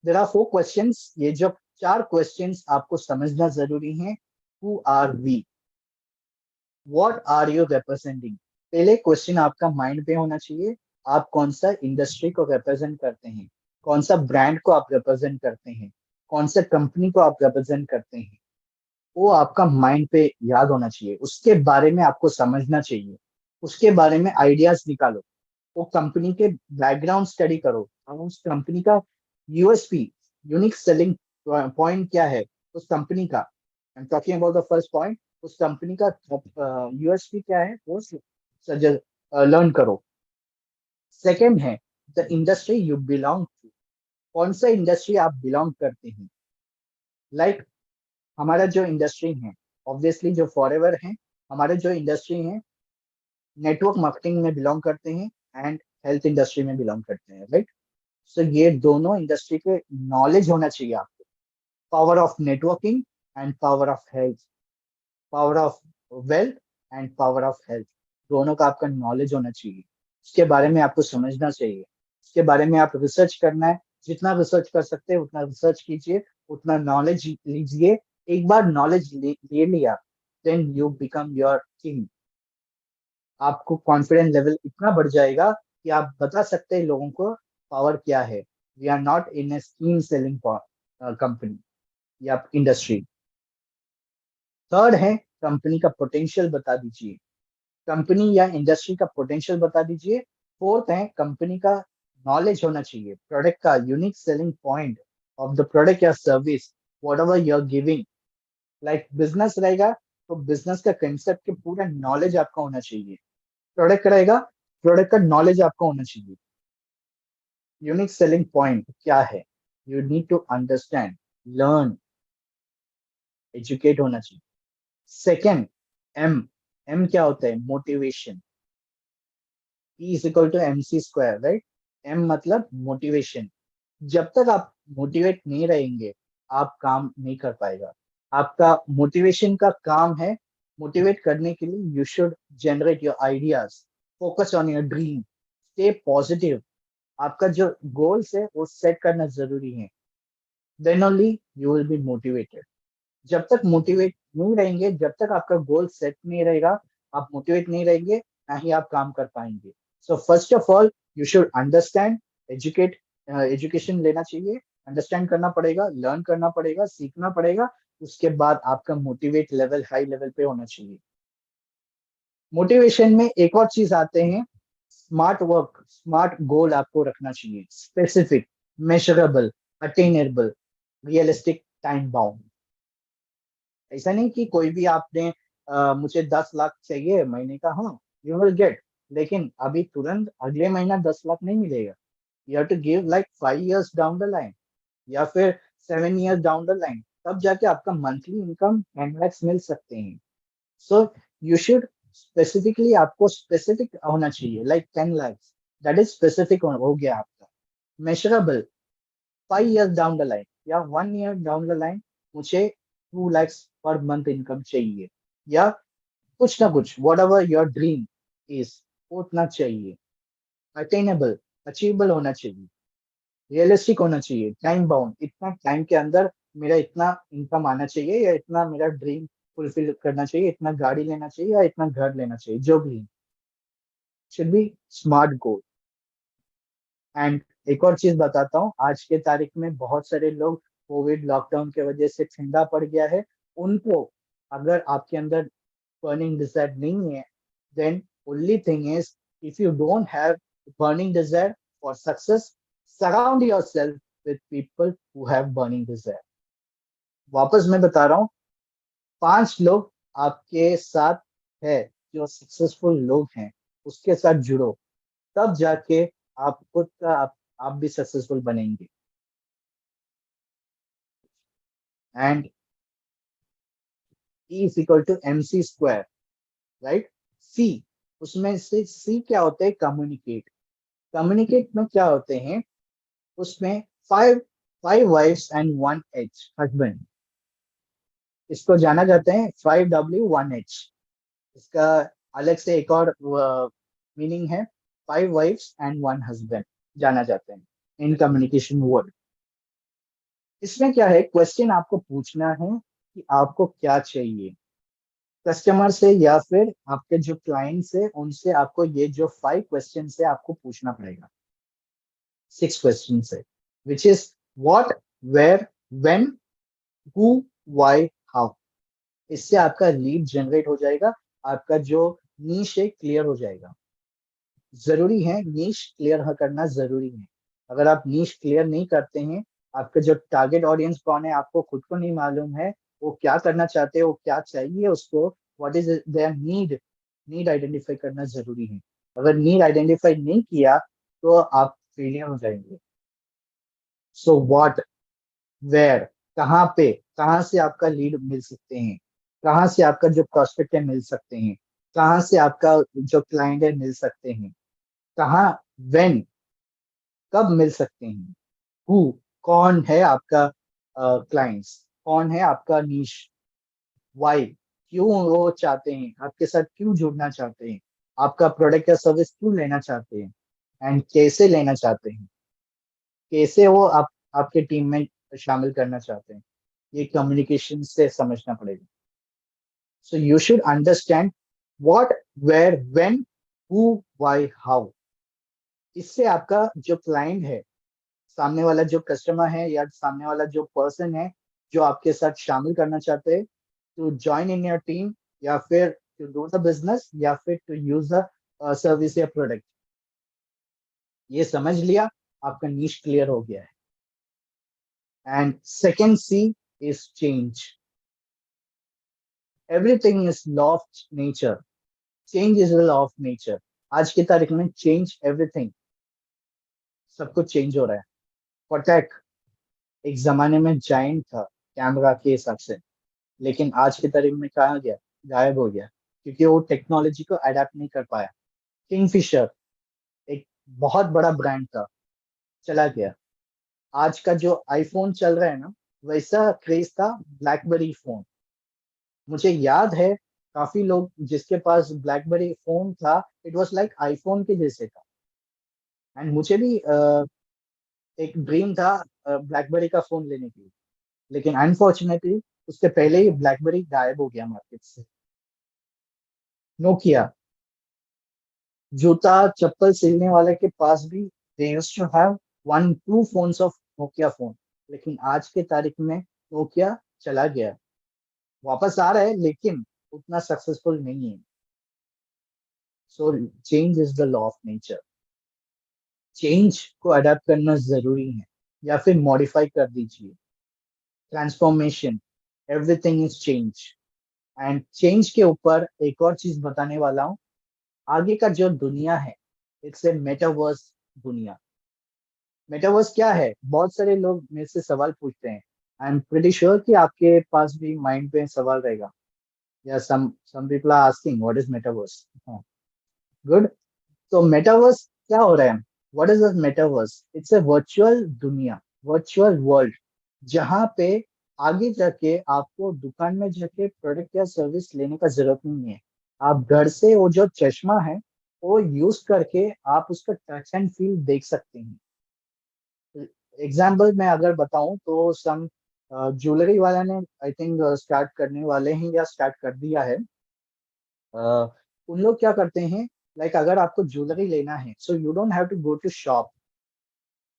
There are four questions. ये जो चार क्वेश्चंस आपको समझना जरूरी है। Who are we, what are you representing? पहले क्वेश्चन आपका माइंड पे होना चाहिए। आप कौन सा इंडस्ट्री को रिप्रेजेंट करते हैं, कौन सा ब्रांड को आप रिप्रेजेंट करते हैं, कौन सा कंपनी को आप रिप्रेजेंट करते हैं, वो आपका माइंड पे याद होना चाहिए। उसके बारे में आपको समझना चाहिए, उसके बारे में आइडियाज निकालो, वो कंपनी के बैकग्राउंड स्टडी करो और उस कंपनी का यूएसपी, यूनिक सेलिंग पॉइंट क्या है उस कंपनी का। I am talking about the first point. उस कंपनी का यूएसपी क्या है वो लर्न करो। सेकंड है the industry you belong to, कौन सा इंडस्ट्री आप बिलोंग करते हैं। लाइक हमारा जो इंडस्ट्री है, ऑब्वियसली जो फॉरएवर है, हमारे जो इंडस्ट्री है नेटवर्क मार्केटिंग में बिलोंग करते हैं एंड हेल्थ इंडस्ट्री में बिलोंग करते हैं, राइट? सो ये दोनों इंडस्ट्री के नॉलेज होना चाहिए आपको। Power of networking and power of health, power of wealth and power of health, दोनों का आपका नॉलेज होना चाहिए। उसके बारे में आपको समझना चाहिए, उसके बारे में आप रिसर्च करना है। जितना रिसर्च कर सकते हैं उतना रिसर्च कीजिए, उतना नॉलेज लीजिए। एक बार नॉलेज ले लिया, then you become your king. आपको कॉन्फिडेंस लेवल इतना बढ़ जाएगा कि आप बता सकते हैं लोगों को पावर क्या है। We are not in a scheme selling company या इंडस्ट्री। थर्ड है कंपनी का पोटेंशियल बता दीजिए, कंपनी या इंडस्ट्री का पोटेंशियल बता दीजिए। फोर्थ है कंपनी का नॉलेज होना चाहिए, प्रोडक्ट का unique selling point of the product या service, whatever you are giving. Like business रहेगा तो बिजनेस का कंसेप्ट के पूरा नॉलेज आपका होना चाहिए। प्रोडक्ट रहेगा, प्रोडक्ट का नॉलेज आपको होना चाहिए। यूनिक सेलिंग पॉइंट क्या है, you need to understand, learn, educate होना चाहिए। सेकेंड, एम, एम क्या होता है? Motivation. E is equal to M C square, right? M मतलब मोटिवेशन। जब तक आप मोटिवेट नहीं रहेंगे, आप काम नहीं कर पाएगा। आपका मोटिवेशन का काम है, मोटिवेट करने के लिए you should generate your ideas, focus on your dream, stay positive. आपका जो गोल्स है वो सेट करना जरूरी है, then only you will be motivated. जब तक मोटिवेट नहीं रहेंगे, जब तक आपका गोल सेट नहीं रहेगा, आप मोटिवेट नहीं रहेंगे, ना ही आप काम कर पाएंगे। So first of all you should understand, educate, education लेना चाहिए, अंडरस्टैंड करना पड़ेगा, लर्न करना पड़ेगा, सीखना पड़ेगा। उसके बाद आपका मोटिवेट लेवल हाई लेवल पे होना चाहिए। मोटिवेशन में एक और चीज आते हैं, स्मार्ट वर्क, स्मार्ट गोल आपको रखना चाहिए, specific, measurable, attainable, realistic, time bound. ऐसा नहीं कि कोई भी आपने मुझे 10 लाख चाहिए महीने का, हाँ यू विल गेट, लेकिन अभी तुरंत अगले महीना 10 लाख नहीं मिलेगा। You have to give like 5 years down the line या फिर 7 years डाउन द लाइन, तब जाके आपका मंथली इनकम 10 lakhs मिल सकते हैं। सो यू शुड स्पेसिफिकली, आपको स्पेसिफिक होना चाहिए, like 10 lakhs, that is specific हो गया आपका। Measurable, 5 years down the line या 1 year डाउन द लाइन मुझे 2 lakhs पर मंथ इनकम चाहिए, या कुछ ना कुछ, what ever your dream is, उतना चाहिए। अटेनेबल, अचीवेबल होना चाहिए, रियलिस्टिक होना चाहिए, टाइम बाउंड, इतना टाइम के अंदर मेरा इतना इनकम आना चाहिए, या इतना मेरा ड्रीम फुलफिल करना चाहिए, इतना गाड़ी लेना चाहिए, या इतना घर लेना चाहिए, जो भी should be smart goal. And एक और चीज बताता हूँ, आज के तारीख में बहुत सारे लोग कोविड लॉकडाउन के वजह से ठंडा पड़ गया है उनको, अगर आपके अंदर burning desire नहीं है, then only thing is, if you don't have burning desire for success, surround yourself with people who have burning desire। वापस मैं बता रहा हूँ, 5 लोग आपके साथ है जो सक्सेसफुल लोग हैं, उसके साथ जुड़ो, तब जाके आप खुद का आप भी सक्सेसफुल बनेंगे। And E is equal to MC square, right. See, उसमें से सी क्या होता है, कम्युनिकेट। कम्युनिकेट में क्या होते हैं, उसमें five five wives and 1 H husband, इसको जाना जाता है 5W1H। इसका अलग से एक और मीनिंग है, 5 वाइफ्स एंड 1 हस्बैंड जाना जाते हैं इन कम्युनिकेशन वर्ड। इसमें क्या है, क्वेश्चन आपको पूछना है कि आपको क्या चाहिए कस्टमर से, या फिर आपके जो क्लाइंट्स है उनसे, आपको ये जो 5 क्वेश्चन है आपको पूछना पड़ेगा। 6 क्वेश्चन है, which is what, where, when, who, why, how. इससे आपका लीड जनरेट हो जाएगा, आपका जो नीश है क्लियर हो जाएगा। जरूरी है नीश क्लियर करना जरूरी है। अगर आप नीश क्लियर नहीं करते हैं, आपका जो टारगेट ऑडियंस कौन है आपको खुद को नहीं मालूम है, वो क्या करना चाहते हैं, वो क्या चाहिए उसको, what is their need, need identify करना जरूरी है। अगर नीड आइडेंटिफाई नहीं किया तो आप फेलियर हो जाएंगे। सो व्हाट, वेयर, कहाँ पे, कहाँ से आपका लीड मिल सकते हैं, कहाँ से आपका जो प्रोस्पेक्ट है मिल सकते हैं, कहाँ से आपका जो क्लाइंट है मिल सकते हैं, कहाँ, व्हेन, कब मिल सकते हैं, हु, कौन है आपका क्लाइंट्स, कौन है आपका नीश, वाई, क्यों वो चाहते हैं आपके साथ, क्यों जुड़ना चाहते हैं, आपका प्रोडक्ट या सर्विस क्यों लेना चाहते हैं, एंड कैसे लेना चाहते हैं, कैसे वो आपके टीम में शामिल करना चाहते हैं, ये कम्युनिकेशन से समझना पड़ेगा। So you should understand what, where, when, who, why, how. इससे आपका जो क्लाइंट है, सामने वाला जो कस्टमर है, या सामने वाला जो पर्सन है जो आपके साथ शामिल करना चाहते हैं to join in your team, या फिर टू डू द बिजनेस, या फिर टू यूज द सर्विस या प्रोडक्ट, ये समझ लिया, आपका नीश क्लियर हो गया है। And second C is change. Everything is law of nature, change is the law of nature. आज की तारीख में चेंज एवरीथिंग, सब कुछ चेंज हो रहा है। कोटक एक जमाने में जाइंट था कैमरा के हिसाब से, लेकिन आज की तारीख में कहा गया, गायब हो गया, क्योंकि वो टेक्नोलॉजी को अडेप्ट नहीं कर पाया। किंगफिशर एक बहुत बड़ा ब्रांड था, चला गया। आज का जो आईफोन चल रहा है ना, वैसा क्रेज था ब्लैकबेरी फोन। मुझे याद है काफी लोग जिसके पास ब्लैकबेरी फोन था, इट वाज लाइक आईफोन के जैसे था। एंड मुझे भी एक ड्रीम था ब्लैकबेरी का फोन लेने के लिए, लेकिन अनफॉर्चुनेटली उसके पहले ही ब्लैकबेरी गायब हो गया मार्केट से। नोकिया, जूता चप्पल सिलने वाले के पास भी they used to have 1 2 phones of Nokia phone, लेकिन आज के तारीख में नोकिया चला गया। वापस आ रहा है लेकिन उतना सक्सेसफुल नहीं है। So change is the law of nature. Change को अडेप्ट करना जरूरी है, या फिर मॉडिफाई कर दीजिए। Transformation, everything is change. And change के ऊपर एक और चीज बताने वाला हूँ, आगे का जो दुनिया है, इट्स ए मेटावर्स दुनिया। मेटावर्स क्या है, बहुत सारे लोग मेरे से सवाल पूछते हैं। आई एम प्रीटी श्योर कि आपके पास भी माइंड पे सवाल रहेगा, या some people are asking what is metaverse. Good. तो मेटावर्स क्या हो रहा है, what is the metaverse, it's a virtual दुनिया, वर्चुअल वर्ल्ड, जहाँ पे आगे जाके आपको दुकान में जाके प्रोडक्ट या सर्विस लेने का जरूरत नहीं है। आप घर से वो जो चश्मा है वो यूज करके आप उसका टच एंड फील देख सकते हैं। एग्जाम्पल मैं अगर बताऊं तो सम ज्वेलरी वाला ने आई थिंक स्टार्ट करने वाले हैं या स्टार्ट कर दिया है। उन लोग क्या करते हैं, लाइक अगर आपको ज्वेलरी लेना है so you don't have to go to shop.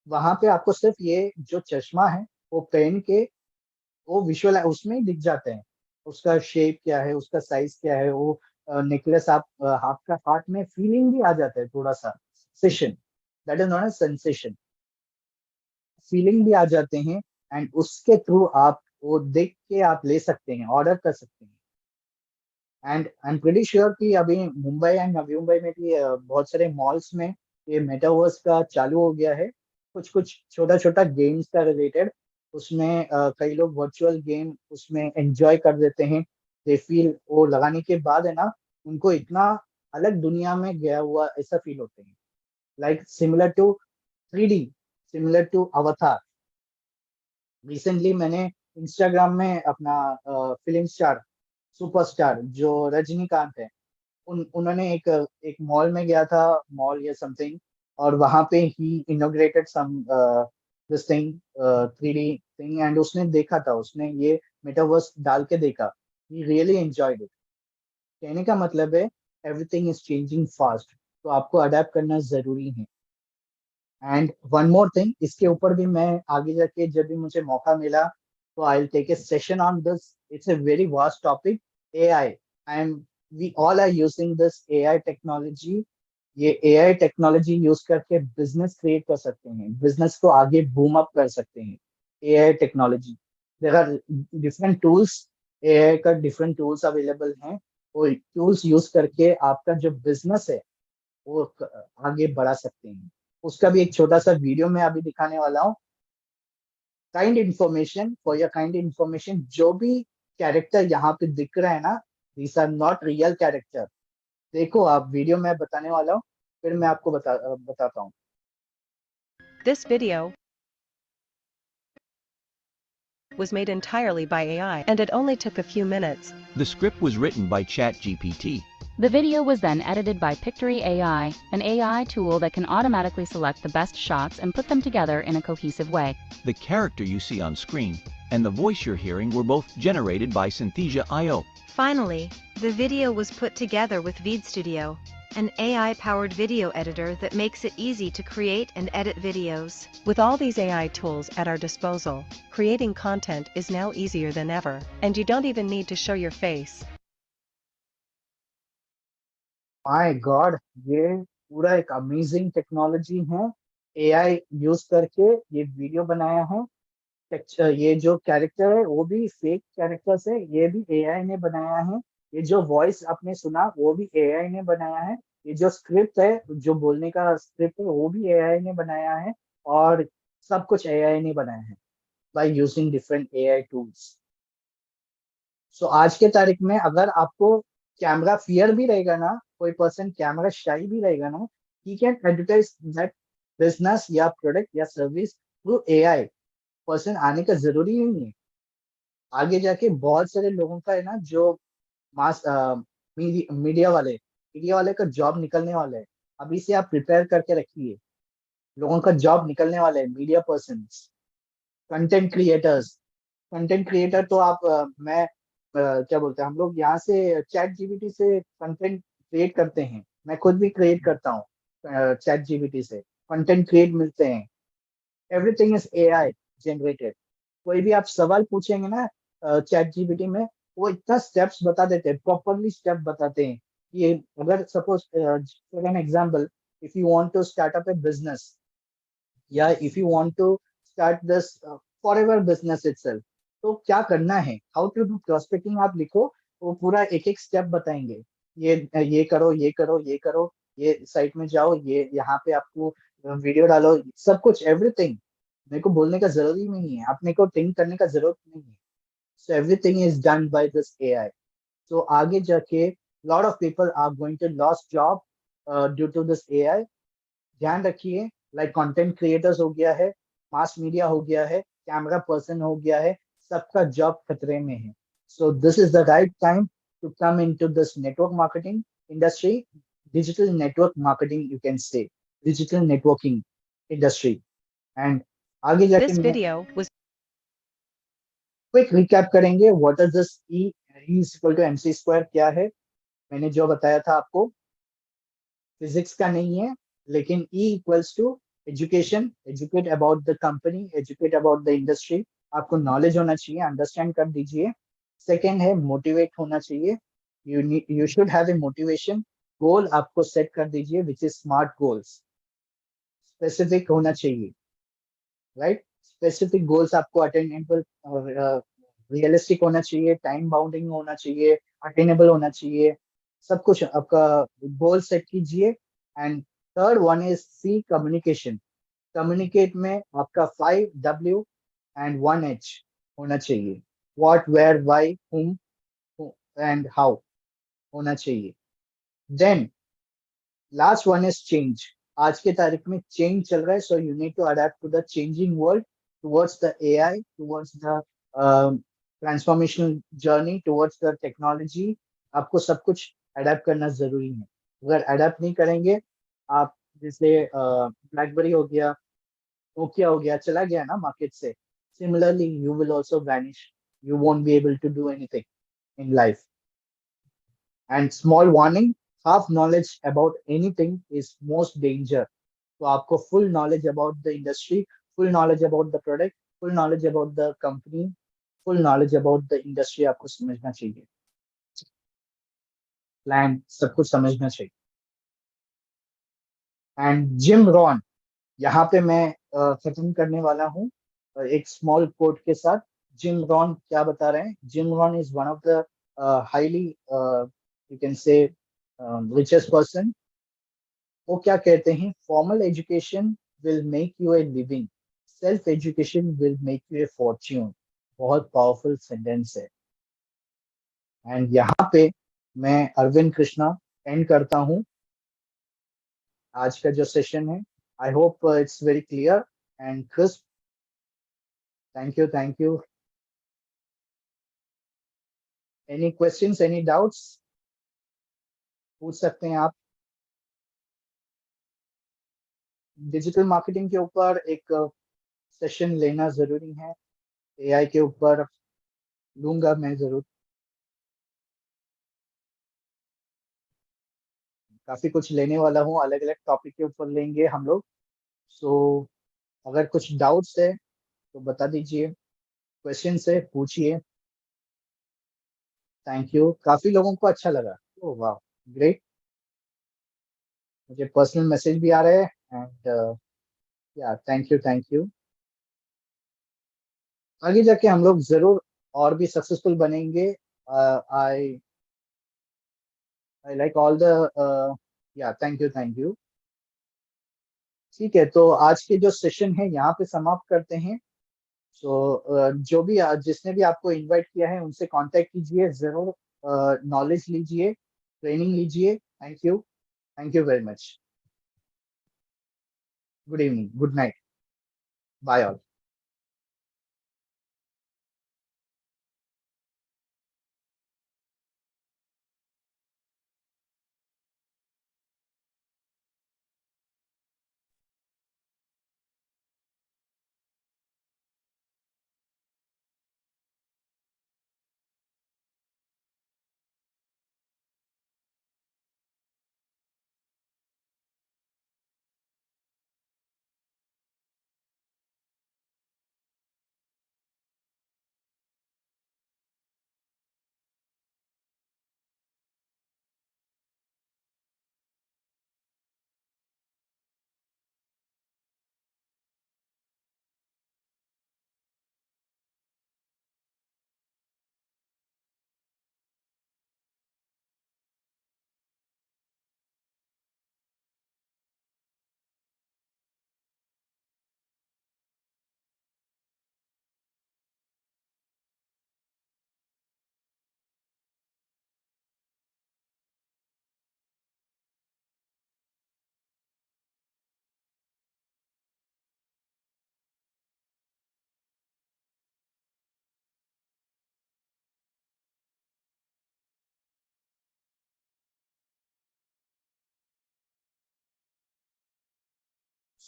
वहां पे आपको सिर्फ ये जो चश्मा है वो पहन के वो विजुअल उसमें ही दिख जाते हैं। उसका शेप क्या है, उसका साइज क्या है, वो नेकलेस आप हाथ का हाथ में फीलिंग भी आ जाता है थोड़ा सा session, that is not a sensation, feeling भी आ जाते हैं। एंड उसके थ्रू आप वो देख के आप ले सकते हैं, ऑर्डर कर सकते हैं। And I am pretty sure कि अभी मुंबई एंड नवी मुंबई में भी बहुत सारे मॉल्स में ये मेटावर्स का चालू हो गया है। कुछ कुछ छोटा छोटा गेम्स का रिलेटेड उसमें कई लोग वर्चुअल गेम उसमें एंजॉय कर देते हैं। दे फील वो लगाने के बाद है ना, उनको इतना अलग दुनिया में गया हुआ ऐसा फील होते हैं, like similar to 3D, similar to avatar. Recently मैंने इंस्टाग्राम में अपना फिल्म स्टार सुपरस्टार जो रजनीकांत है, उन्होंने एक एक मॉल में गया था, मॉल या समथिंग, और वहां पे ही inaugurated some this thing 3D thing, and उसने देखा था, उसने ये मेटावर्स डाल के देखा, ही रियली एंजॉयड इट। कहने का मतलब है एवरीथिंग इज चेंजिंग फास्ट, तो आपको अडेप्ट करना जरूरी है। एंड वन मोर थिंग, इसके ऊपर भी मैं आगे जाके जब भी मुझे मौका मिला तो I will take a session on this. It's a very vast topic, AI. And we all are using this AI technology. ये एआई टेक्नोलॉजी यूज करके बिजनेस क्रिएट कर सकते हैं, बिजनेस को आगे बूम अप कर सकते हैं। AI technology, there are different tools, AI का डिफरेंट टूल्स अवेलेबल हैं। वो टूल्स यूज करके आपका जो बिजनेस है वो आगे बढ़ा सकते हैं। उसका भी एक छोटा सा वीडियो मैं अभी दिखाने वाला हूँ। Kind information, for your kind information, जो भी कैरेक्टर यहाँ पे दिख रहा है ना, these are not real character. देखो आप वीडियो मैं बताने वाला हूँ, फिर मैं आपको बताता हूँ। This video was made entirely by AI, and it only took a few minutes. The script was written by ChatGPT. The video was then edited by Pictory AI, an AI tool that can automatically select the best shots and put them together in a cohesive way. The character you see on screen and the voice you're hearing were both generated by Synthesia.io. Finally, the video was put together with VidStudio, an AI-powered video editor that makes it easy to create and edit videos. With all these AI tools at our disposal, creating content is now easier than ever, and you don't even need to show your face. My God, ये पूरा एक अमेजिंग टेक्नोलॉजी है। एआई यूज करके ये वीडियो बनाया है। ये जो कैरेक्टर है वो भी फेक कैरेक्टर्स है, ये भी एआई ने बनाया है। ये जो वॉइस आपने सुना वो भी एआई ने बनाया है। ये जो स्क्रिप्ट है, जो बोलने का स्क्रिप्ट है, वो भी एआई ने बनाया है। और सब कुछ एआई ने बनाया है by using different AI tools. So आज के तारीख में अगर आपको कैमरा फियर भी रहेगा ना, कोई पर्सन कैमरा शाई भी रहेगा ना, he can advertise that business या प्रोडक्ट या सर्विस थ्रू एआई। पर्सन आने का जरूरी नहीं है। आगे जाके बहुत सारे लोगों का है ना, जो मास मीडिया वाले का जॉब निकलने वाला है। अभी से आप प्रिपेयर करके रखिए, लोगों का जॉब निकलने वाला है। Media person, content creators, content creator तो आप मैं क्या बोलते हैं, हम लोग यहाँ से चैट जीपीटी से कंटेंट क्रिएट करते हैं। मैं खुद भी क्रिएट करता हूँ चैट जीपीटी से, कंटेंट क्रिएट मिलते हैं। Everything is AI generated. कोई भी आप सवाल पूछेंगे ना चैट जीपीटी में, वो इतना स्टेप्स बता देते हैं, प्रॉपरली स्टेप बताते हैं। ये अगर suppose for an example, if you want to start up a business, या if you want to start this forever business itself, तो क्या करना है, हाउ टू डू प्रोस्पेक्टिंग, आप लिखो, वो पूरा एक एक स्टेप बताएंगे। ये करो, ये करो, ये करो, ये साइट में जाओ, ये यहाँ पे आपको वीडियो डालो, सब कुछ एवरीथिंग। मेरे को बोलने का जरूरी नहीं है, अपने को थिंक करने का जरूरत नहीं है। So everything is done by this AI. So आगे जाके lot of people are going to loss job due to this AI. ध्यान रखिए, लाइक कंटेंट क्रिएटर्स हो गया है, मास मीडिया हो गया है, कैमरा पर्सन हो गया है, सबका जॉब खतरे में है. So this is the right time to come into this network marketing industry, digital network marketing you can say, digital networking industry. And आगे जाके This मैं video was क्विक रिकैप करेंगे. What is this E is equal to MC square क्या है. मैंने जो बताया था आपको फिजिक्स का नहीं है, लेकिन E equals to education, educate about the company, educate about the industry. आपको नॉलेज होना चाहिए, अंडरस्टैंड कर दीजिए. सेकेंड है मोटिवेट होना चाहिए. You should have a motivation. Goal आपको सेट कर दीजिए which is smart goals. Specific होना चाहिए, राइट. स्पेसिफिक गोल्स आपको अटेनेबल और रियलिस्टिक होना चाहिए, टाइम बाउंडिंग होना चाहिए, अटेनेबल होना चाहिए. सब कुछ आपका गोल सेट कीजिए. And third one is C communication. Communicate में आपका 5W एंड 1H होना चाहिए. What, where, why, whom and how होना चाहिए. Then last one is change. आज के तारीख में चेंज चल रहा है, so you need to adapt to the changing world, towards the AI, towards the transformational journey, towards the technology. आपको सब कुछ अडेप्ट करना जरूरी है. अगर अडेप्ट नहीं करेंगे आप, जैसे ब्लैकबेरी हो गया, नोकिया हो गया, चला गया ना मार्केट से, similarly you will also vanish. You won't be able to do anything in life. And small warning, half knowledge about anything is most danger. तो आपको full knowledge about the industry, full knowledge about the product, full knowledge about the company, full knowledge about the industry आपको समझना चाहिए. प्लान सब कुछ समझना चाहिए. एंड जिम रॉन, यहाँ पे मैं खत्म करने वाला हूँ एक स्मॉल कोट के साथ. जिम रॉन क्या बता रहे हैं. Jim Rohn is one of the highly you can से richest person. वो क्या कहते हैं, formal education will make U a living, self education will make U A Fortune. बहुत पावरफुल सेंटेंस है. एंड यहाँ पे मैं अरविंद कृष्णा एंड करता हूँ आज का जो सेशन है. I hope it's very clear and crisp. Thank you, thank you. Any questions, any doubts पूछ सकते हैं आप. डिजिटल मार्केटिंग के ऊपर एक सेशन लेना जरूरी है. एआई के ऊपर लूंगा मैं जरूर. काफी कुछ लेने वाला हूँ, अलग अलग टॉपिक के ऊपर लेंगे हम लोग. सो अगर कुछ डाउट्स है तो बता दीजिए, क्वेश्चन है पूछिए. Thank you. काफी लोगों को अच्छा लगा. ओह वाह, ग्रेट. मुझे पर्सनल मैसेज भी आ रहे हैं. एंड या थैंक यू, थैंक यू. आगे जाके हम लोग जरूर और भी सक्सेसफुल बनेंगे. आई आई लाइक ऑल द या थैंक यू, थैंक यू. ठीक है, तो आज के जो सेशन है यहाँ पे समाप्त करते हैं. सो जो भी जिसने भी आपको इनवाइट किया है उनसे कांटेक्ट कीजिए जरूर. नॉलेज लीजिए, ट्रेनिंग लीजिए. Thank you, thank you very much. Good evening, good night, bye all.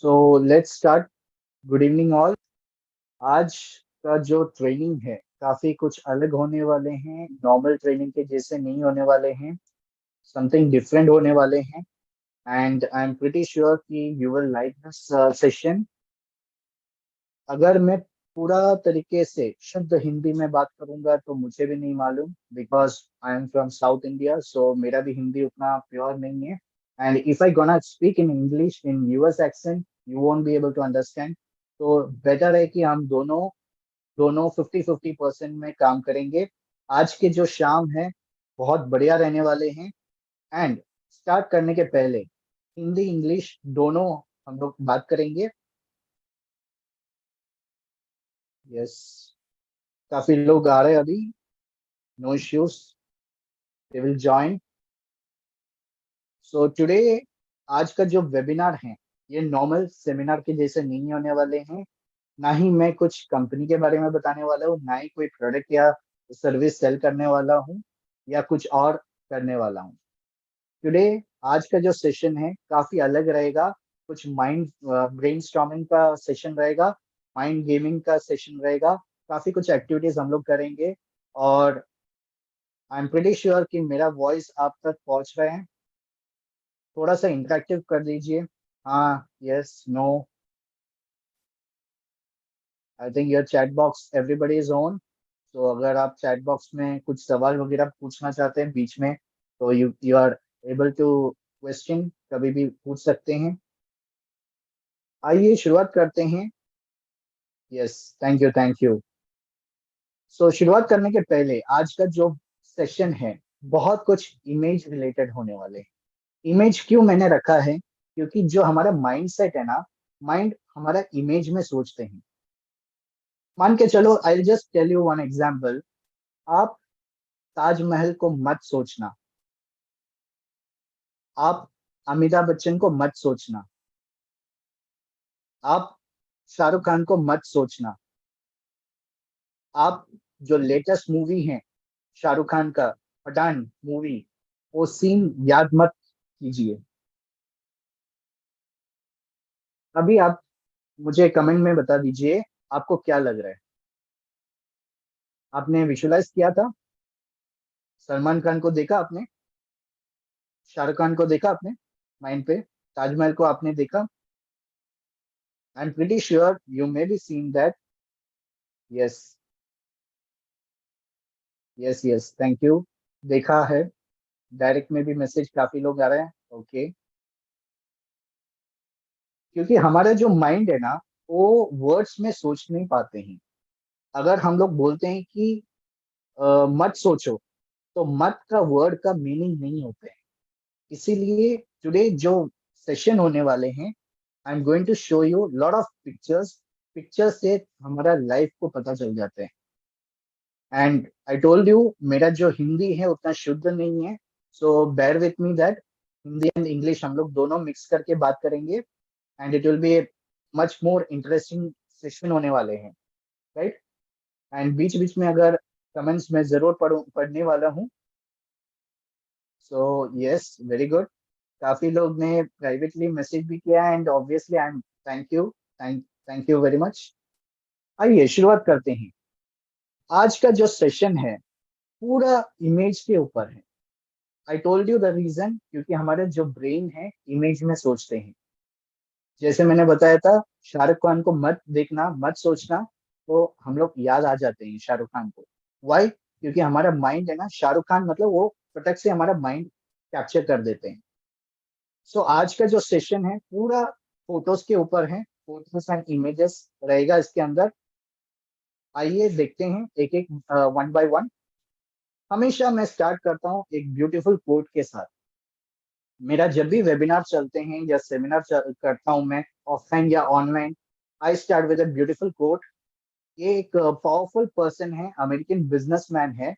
So let's start. Good evening all. आज का जो ट्रेनिंग है काफी कुछ अलग होने वाले हैं, नॉर्मल ट्रेनिंग के जैसे नहीं होने वाले हैं, समथिंग डिफरेंट होने वाले हैं। And I am pretty sure कि you will like this session. अगर मैं पूरा तरीके से शुद्ध हिंदी में बात करूंगा तो मुझे भी नहीं मालूम, because I am from South India, so मेरा भी हिंदी उतना प्योर नहीं है। And if I gonna speak in English in US accent, you won't be able to understand. तो बेटर है कि हम दोनों दोनों 50-50% में काम करेंगे। आज के जो शाम है बहुत बढ़िया रहने वाले हैं। एंड स्टार्ट करने के पहले हिंदी इंग्लिश दोनों हम लोग बात करेंगे। यस, काफी लोग आ रहे हैं अभी। No issues, they will join. So today, आज का जो वेबिनार है ये नॉर्मल सेमिनार के जैसे नहीं होने वाले हैं। ना ही मैं कुछ कंपनी के बारे में बताने वाला हूँ, ना ही कोई प्रोडक्ट या सर्विस सेल करने वाला हूँ या कुछ और करने वाला हूँ। टुडे, आज का जो सेशन है काफी अलग रहेगा। कुछ माइंड ब्रेनस्टॉर्मिंग का सेशन रहेगा, माइंड गेमिंग का सेशन रहेगा। काफी कुछ एक्टिविटीज हम लोग करेंगे। और आई एम प्रीटी श्योर कि मेरा वॉइस आप तक पहुंच रहे हैं। थोड़ा सा इंटरेक्टिव कर दीजिए। हाँ, yes, no. I think your chat box everybody is on. तो अगर आप चैट बॉक्स में कुछ सवाल वगैरह पूछना चाहते हैं बीच में, तो you you are able to question, कभी भी पूछ सकते हैं। आइए शुरुआत करते हैं। Yes, thank you, thank you. So शुरुआत करने के पहले आज का जो सेशन है बहुत कुछ इमेज रिलेटेड होने वाले हैं। इमेज क्यों मैंने रखा है? क्योंकि जो हमारा माइंड सेट है ना, माइंड हमारा इमेज में सोचते हैं। मान के चलो, I just tell you one example. आप ताजमहल को मत सोचना, आप अमिताभ बच्चन को मत सोचना, आप शाहरुख खान को मत सोचना, आप जो लेटेस्ट मूवी है शाहरुख खान का पठान मूवी, वो सीन याद मत कीजिए। अभी आप मुझे कमेंट में बता दीजिए आपको क्या लग रहा है। आपने विजुअलाइज किया था? सलमान खान को देखा आपने? शाहरुख खान को देखा आपने माइंड पे? ताजमहल को आपने देखा? I am pretty sure you may be seen that. Yes, yes, yes, thank you. देखा है। डायरेक्ट में भी मैसेज काफी लोग आ रहे हैं। ओके। क्योंकि हमारा जो माइंड है ना, वो वर्ड्स में सोच नहीं पाते हैं। अगर हम लोग बोलते हैं कि मत सोचो, तो मत का वर्ड का मीनिंग नहीं होता है। इसीलिए टुडे जो सेशन होने वाले हैं, I am going to show you lot of pictures. Pictures से हमारा लाइफ को पता चल जाता है। एंड आई टोल्ड यू मेरा जो हिंदी है उतना शुद्ध नहीं है, so bear with me that Hindi and English हम लोग दोनों मिक्स करके बात करेंगे। And it will be much more interesting session होने वाले हैं, राइट? एंड बीच बीच में अगर कमेंट्स में जरूर पढ़ने वाला हूँ। So yes, very good. काफी लोग ने प्राइवेटली मैसेज भी किया and obviously I am thank you, thank you very much. आइए शुरुआत करते हैं। आज का जो सेशन है पूरा इमेज के ऊपर है। I told you the reason, क्योंकि हमारे जो ब्रेन है इमेज में सोचते हैं। जैसे मैंने बताया था, शाहरुख खान को मत देखना, मत सोचना, तो हम लोग याद आ जाते हैं शाहरुख खान को। वाई? क्योंकि हमारा माइंड है ना, शाहरुख खान मतलब वो फटक से हमारा माइंड कैप्चर कर देते हैं। सो आज का जो सेशन है पूरा फोटोज के ऊपर है। फोटोज एंड इमेजेस रहेगा इसके अंदर। आइए देखते हैं एक एक वन बाय वन। हमेशा मैं स्टार्ट करता हूँ एक ब्यूटीफुल कोट के साथ। मेरा जब भी वेबिनार चलते हैं या सेमिनार करता हूँ मैं, ऑफलाइन या online, I start with a beautiful quote. ये एक पावरफुल पर्सन है, अमेरिकन बिजनेसमैन है।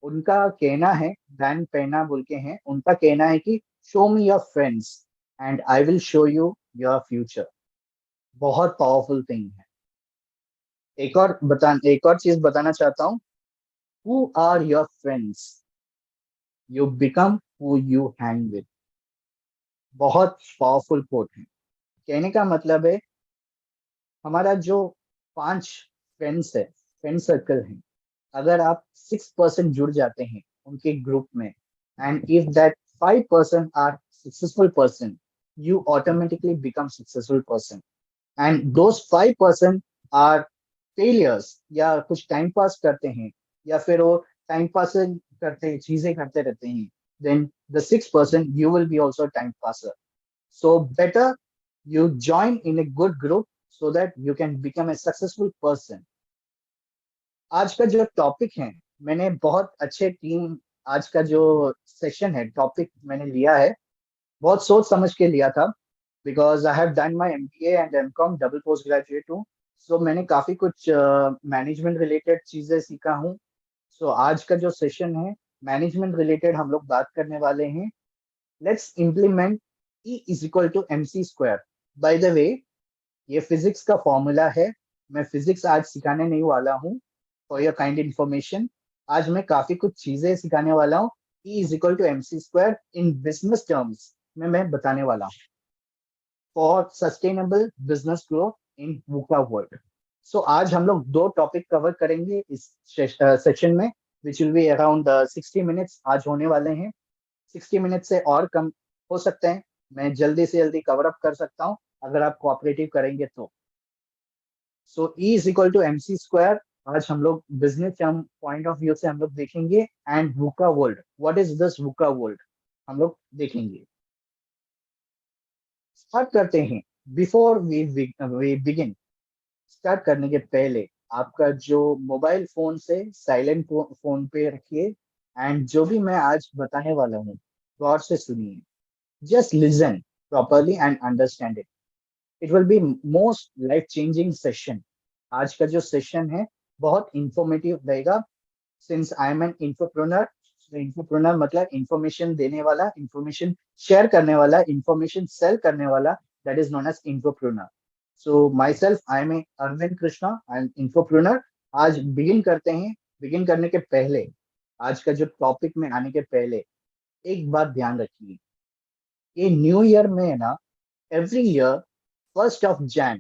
उनका कहना है, डैन पेना बोल के हैं, उनका कहना है कि show me your friends and I will show you your future. बहुत पावरफुल थिंग है। एक और चीज बताना चाहता हूँ। Who are your friends, you become who you hang with. बहुत पावरफुल कोट है। कहने का मतलब है हमारा जो 5 फ्रेंड्स है, फ्रेंड सर्कल है, अगर आप 6% जुड़ जाते हैं उनके ग्रुप में, and if that 5% are successful person, you automatically become successful person. And those 5% are failures, या कुछ टाइम पास करते हैं, या फिर वो टाइम पास करते चीजें करते रहते हैं, then the 6% you will be also time passer. So better you join in a good group so that you can become a successful person. आज का जो टॉपिक है, मैंने बहुत अच्छे टीम, आज का जो सेशन है, टॉपिक मैंने लिया है, बहुत सोच समझ के लिया था, because I have done my MBA and MCom double post graduate हूँ. सो मैंने काफी कुछ मैनेजमेंट रिलेटेड चीजें सीखा हूँ. सो आज का जो सेशन है मैनेजमेंट रिलेटेड हम लोग बात करने वाले हैं. Let's implement E is equal to MC square. By the way, ये फिजिक्स का फॉर्मूला है. मैं फिजिक्स आज सिखाने नहीं वाला हूँ. फॉर योर काइंड इंफॉर्मेशन, आज मैं काफी कुछ चीजें सिखाने वाला हूँ. E is equal to MC square in business terms में मैं बताने वाला हूँ, for sustainable business growth in VUCA world. So आज हम लोग 2 टॉपिक कवर करेंगे इस सेशन में, which will be around 60 minutes आज होने वाले हैं. 60 मिनट से और कम हो सकते हैं, मैं जल्दी से जल्दी कवर अप कर सकता हूँ अगर आप कोऑपरेटिव करेंगे तो. So E is equal to MC square आज हम लोग business term point of view से हम लोग देखेंगे, and VUCA world, what is this VUCA world, हम लोग देखेंगे. स्टार्ट करते हैं. बिफोर वी बिगिन, स्टार्ट करने के पहले आपका जो मोबाइल फोन से साइलेंट फोन पे रखिए, एंड जो भी मैं आज बताने वाला हूँ गौर से सुनिए. Just listen properly and understand it. It will be most life changing session. आज का जो सेशन है बहुत इंफॉर्मेटिव रहेगा. सिंस आई एम एन इंफोप्रेन्योर, इंफोप्रेन्योर मतलब इंफॉर्मेशन देने वाला, इंफॉर्मेशन शेयर करने वाला, इंफॉर्मेशन सेल करने वाला, that is known as infopreneur. So my self I am a Arvind Krishna, I am infopreneur. आज बिगिन करते हैं. बिगिन करने के पहले, आज का जो टॉपिक में आने के पहले एक बात ध्यान रखिए. ये न्यू ईयर में है ना, every year 1st of Jan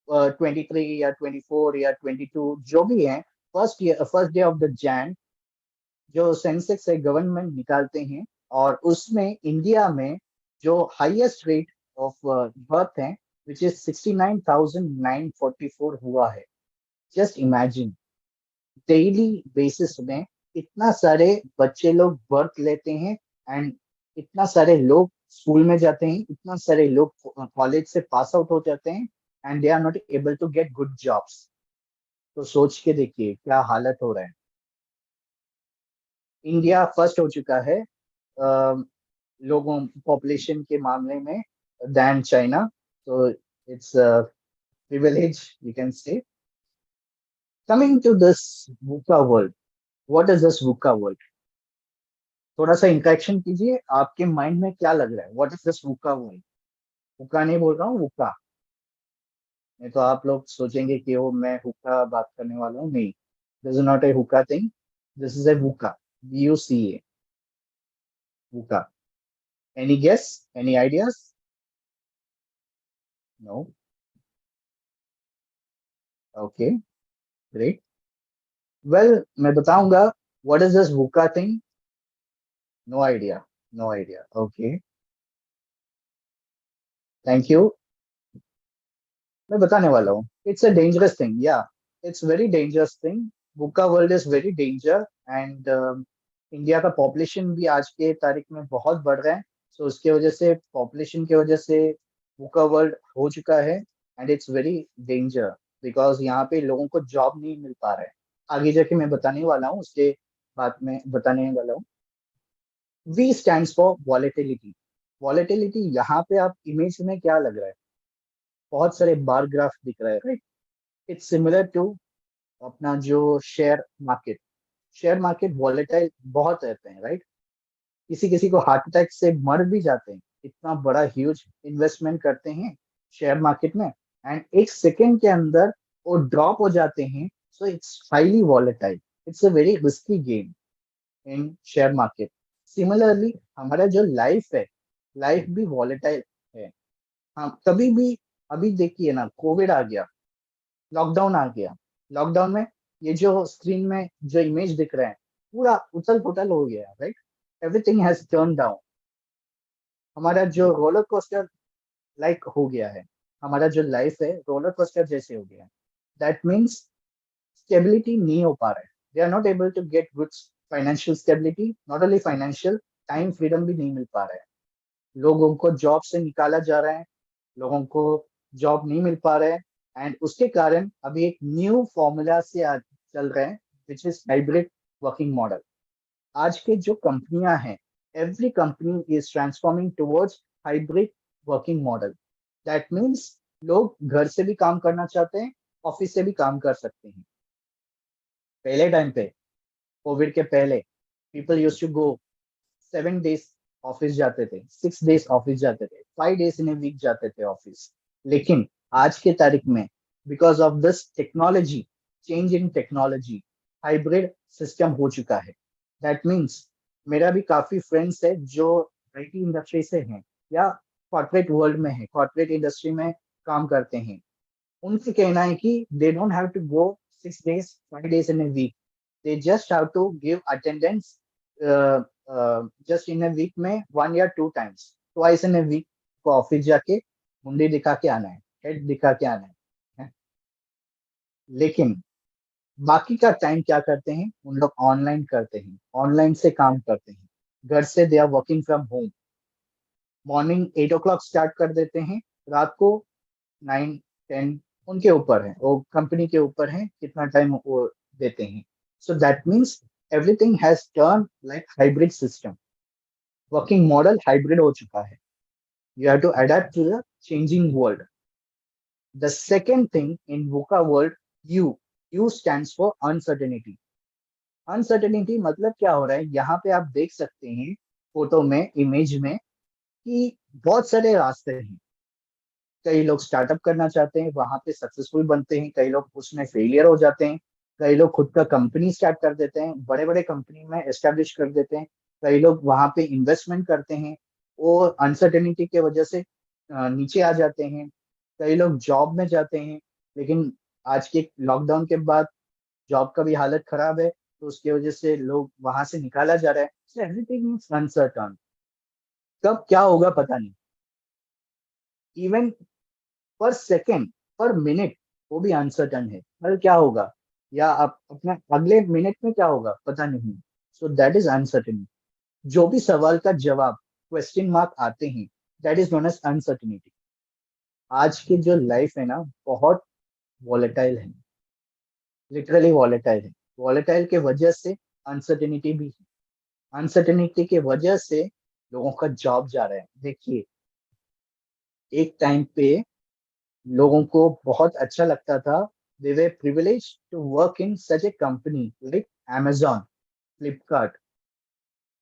23 या 24 या 22 जो भी है, first day of the Jan जो सेंसेक्स है गवर्नमेंट निकालते हैं, और उसमें इंडिया में जो हाईएस्ट रेट ऑफ बर्थ है विच इज 69,944 हुआ है. जस्ट इमेजिन, डेली बेसिस में इतना सारे बच्चे लोग बर्थ लेते हैं, एंड इतना सारे लोग स्कूल में जाते हैं, इतना सारे लोग कॉलेज से पास आउट हो जाते हैं, and they are not able to get good jobs. तो सोच के देखिए क्या हालत हो रहा है. इंडिया फर्स्ट हो चुका है लोगों पॉपुलेशन के मामले में दैन चाइना. तो it's privilege you can say. Coming to this VUCA world, what is this VUCA world? थोड़ा सा इंटरेक्शन कीजिए. आपके माइंड में क्या लग रहा है? What is this VUCA world? VUCA नहीं बोल रहा हूँ, वुका. नहीं तो आप लोग सोचेंगे कि वो मैं हुक्का बात करने वाला हूँ. नहीं, this is not a hookah thing, this is a VUCA. VUCA, VUCA. Any guess, any ideas? No. Okay, great. Well, मैं बताऊंगा what is this VUCA thing. No idea, no idea. Okay, thank you. मैं बताने वाला हूँ. It's a dangerous thing. Yeah, it's very dangerous thing. VUCA world is very danger, and India का पॉपुलेशन भी आज के तारीख में बहुत बढ़ रहा है. सो उसके वजह से, पॉपुलेशन की वजह से वुका वर्ल्ड हो चुका है, and it's very danger because यहाँ पे लोगों को जॉब नहीं मिल पा रहा है. आगे जाके मैं बताने वाला हूँ, उसके बाद में बताने वाला हूँ. V stands for volatility. Volatility, यहाँ पे आप इमेज में क्या लग रहा है? बहुत सारे बार ग्राफ दिख रहा है, राइट? इट्स सिमिलर टू अपना जो share market. Share market volatile बहुत रहते हैं, राइट? किसी किसी को हार्ट अटैक से मर भी जाते हैं, इतना बड़ा ह्यूज इन्वेस्टमेंट करते हैं शेयर मार्केट में, एंड एक सेकेंड के अंदर वो ड्रॉप हो जाते हैं. So it's highly volatile. It's a very risky game in share market. Similarly हमारा जो लाइफ है, लाइफ भी वॉलेटाइल है. हाँ, कभी भी अभी देखिए ना, कोविड आ गया, लॉकडाउन आ गया, लॉकडाउन में ये जो स्क्रीन में जो इमेज दिख रहा है, पूरा उथल पुथल हो गया, right? Everything has turn down. हमारा जो रोलर कोस्टर लाइक हो गया है, हमारा जो लाइफ है रोलर कोस्टर जैसे हो गया है। दैट मीन्स स्टेबिलिटी नहीं हो पा रहा है, they are not able to get good financial stability, not only financial, time freedom भी नहीं मिल पा रहा है। लोगों को जॉब से निकाला जा रहा है, लोगों को जॉब नहीं मिल पा रहा है। एंड उसके कारण अभी एक न्यू फॉर्मूला से आज चल रहे हैं, which is hybrid working model. आज के जो कंपनियां हैं, every company is transforming towards hybrid working model. That means लोग घर से भी काम करना चाहते हैं, ऑफिस से भी काम कर सकते हैं। पहले टाइम पे, कोविड के पहले, people use to go 7 days office जाते थे, 6 डेज ऑफिस जाते थे, 5 डेज इन ए वीक जाते थे ऑफिस। लेकिन आज के तारीख में, because of this technology, change in technology, hybrid system हो चुका है। दैट मीन्स मेरा भी काफी फ्रेंड्स है जो आईटी इंडस्ट्री से हैं या कॉर्पोरेट वर्ल्ड में है, कॉर्पोरेट इंडस्ट्री में काम करते हैं। उनसे कहना है कि they don't have to go 6 days 5 days in a week, they just have to give attendance just in a week में 1 या 2 times, twice in a week को ऑफिस जाके मुंडी दिखा के आना है, हेड दिखा के आना है? लेकिन बाकी का टाइम क्या करते हैं उन लोग? ऑनलाइन करते हैं, ऑनलाइन से काम करते हैं, घर से they are working from home. Morning 8 o'clock start कर देते हैं, रात को 9 10, उनके ऊपर है, वो कंपनी के ऊपर है कितना टाइम वो देते हैं। So that means everything has turn like hybrid system, working model hybrid हो चुका है। You have to adapt to the changing world. The second thing in VUCA world, U stands for uncertainty. Uncertainty मतलब क्या हो रहा है, यहाँ पे आप देख सकते हैं फोटो में, इमेज में, कि बहुत सारे रास्ते हैं। कई लोग स्टार्टअप करना चाहते हैं, वहां पे सक्सेसफुल बनते हैं, कई लोग उसमें फेलियर हो जाते हैं, कई लोग खुद का कंपनी स्टार्ट कर देते हैं, बड़े बड़े कंपनी में एस्टेब्लिश कर देते हैं, कई लोग वहां पे इन्वेस्टमेंट करते हैं, और अनसर्टेनिटी की वजह से नीचे आ जाते हैं। कई लोग जॉब में जाते हैं, लेकिन आज के लॉकडाउन के बाद जॉब का भी हालत खराब है, तो उसकी वजह से लोग वहां से निकाला जा रहा है। सो एवरीथिंग इज अनसर्टन, कब क्या होगा पता नहीं। इवन पर सेकेंड, पर मिनट, वो भी अनसर्टन है, कल क्या होगा या आप अपना अगले मिनट में क्या होगा पता नहीं। So that is uncertainty. जो भी सवाल का जवाब, क्वेश्चन मार्क आते हैं, that is known as uncertainty. आज की जो लाइफ है ना, बहुत वॉलेटाइल है, लिटरली वॉलेटाइल है। वॉलेटाइल के वजह से अनसर्टेनिटी भी है, अनसर्टेनिटी के वजह से लोगों का जॉब जा रहा है। देखिए, एक टाइम पे लोगों को बहुत अच्छा लगता था, they were privilege to work in such a company like Amazon, Flipkart,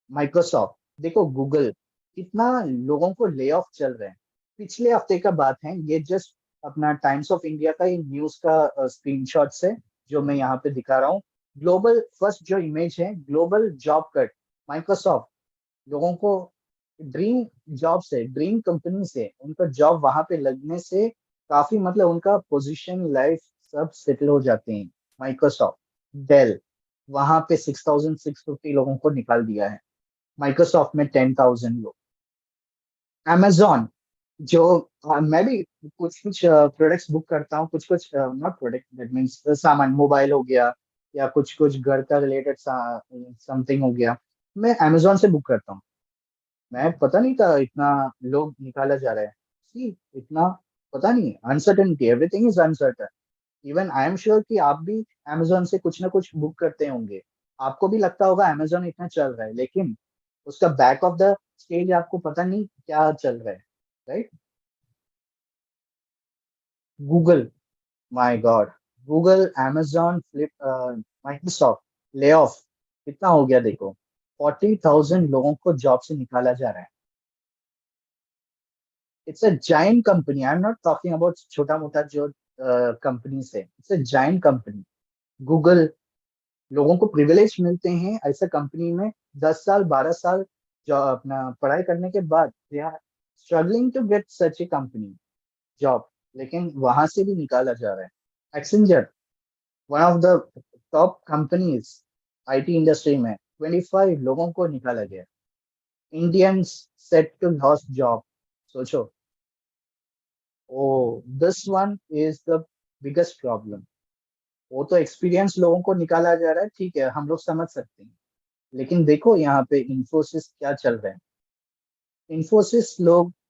Microsoft. देखो गूगल, कितना लोगों को ले ऑफ चल रहे हैं। पिछले हफ्ते का बात है ये, जस्ट अपना टाइम्स ऑफ इंडिया का ही न्यूज का स्क्रीनशॉट्स है जो मैं यहाँ पे दिखा रहा हूँ। ग्लोबल फर्स्ट जो इमेज है, ग्लोबल जॉब कट, माइक्रोसॉफ्ट लोगों को ड्रीम जॉब से, ड्रीम कंपनी से उनका जॉब वहां पे लगने से काफी, मतलब उनका पोजीशन, लाइफ सब सेटल हो जाते हैं। माइक्रोसॉफ्ट, डेल, वहां पे 6,650 लोगों को निकाल दिया है, माइक्रोसॉफ्ट में 10,000 लोग। Amazon, जो मैं भी कुछ कुछ प्रोडक्ट्स बुक करता हूँ, कुछ कुछ नॉट प्रोडक्ट, दैट मीन्स सामान, मोबाइल हो गया या कुछ कुछ घर का रिलेटेड समथिंग हो गया, मैं Amazon से बुक करता हूँ। मैं पता नहीं था इतना लोग निकाला जा रहा है। सी, इतना पता नहीं, uncertainty, everything is uncertain. Even I am sure कि आप भी Amazon से कुछ ना कुछ बुक करते होंगे, आपको भी लगता होगा Amazon इतना चल रहा है, लेकिन उसका बैक ऑफ द स्टेज आपको पता नहीं क्या चल रहा है, right? Google, my God, Google, Amazon, flip, Microsoft, lay off कितना हो गया देखो, 40,000 लोगों को जॉब से निकाला जा रहा है। It's a giant company, I am not talking about छोटा मोटा जो कंपनी से, it's a giant company. Google, लोगों को प्रिविलेज मिलते हैं ऐसे कंपनी में, 10 साल 12 साल जो अपना पढ़ाई करने के बाद they are struggling to get such a company job, लेकिन वहां से भी निकाला जा रहा है। Accenture, one of the top companies IT industry में, 25 लोगों को निकाला गया। Indians set to loss job. सोचो, oh this one is the biggest problem. वो तो एक्सपीरियंस लोगों को निकाला जा रहा है, ठीक है, हम लोग समझ सकते हैं, लेकिन देखो यहाँ पे इंफोसिस क्या चल रहा है।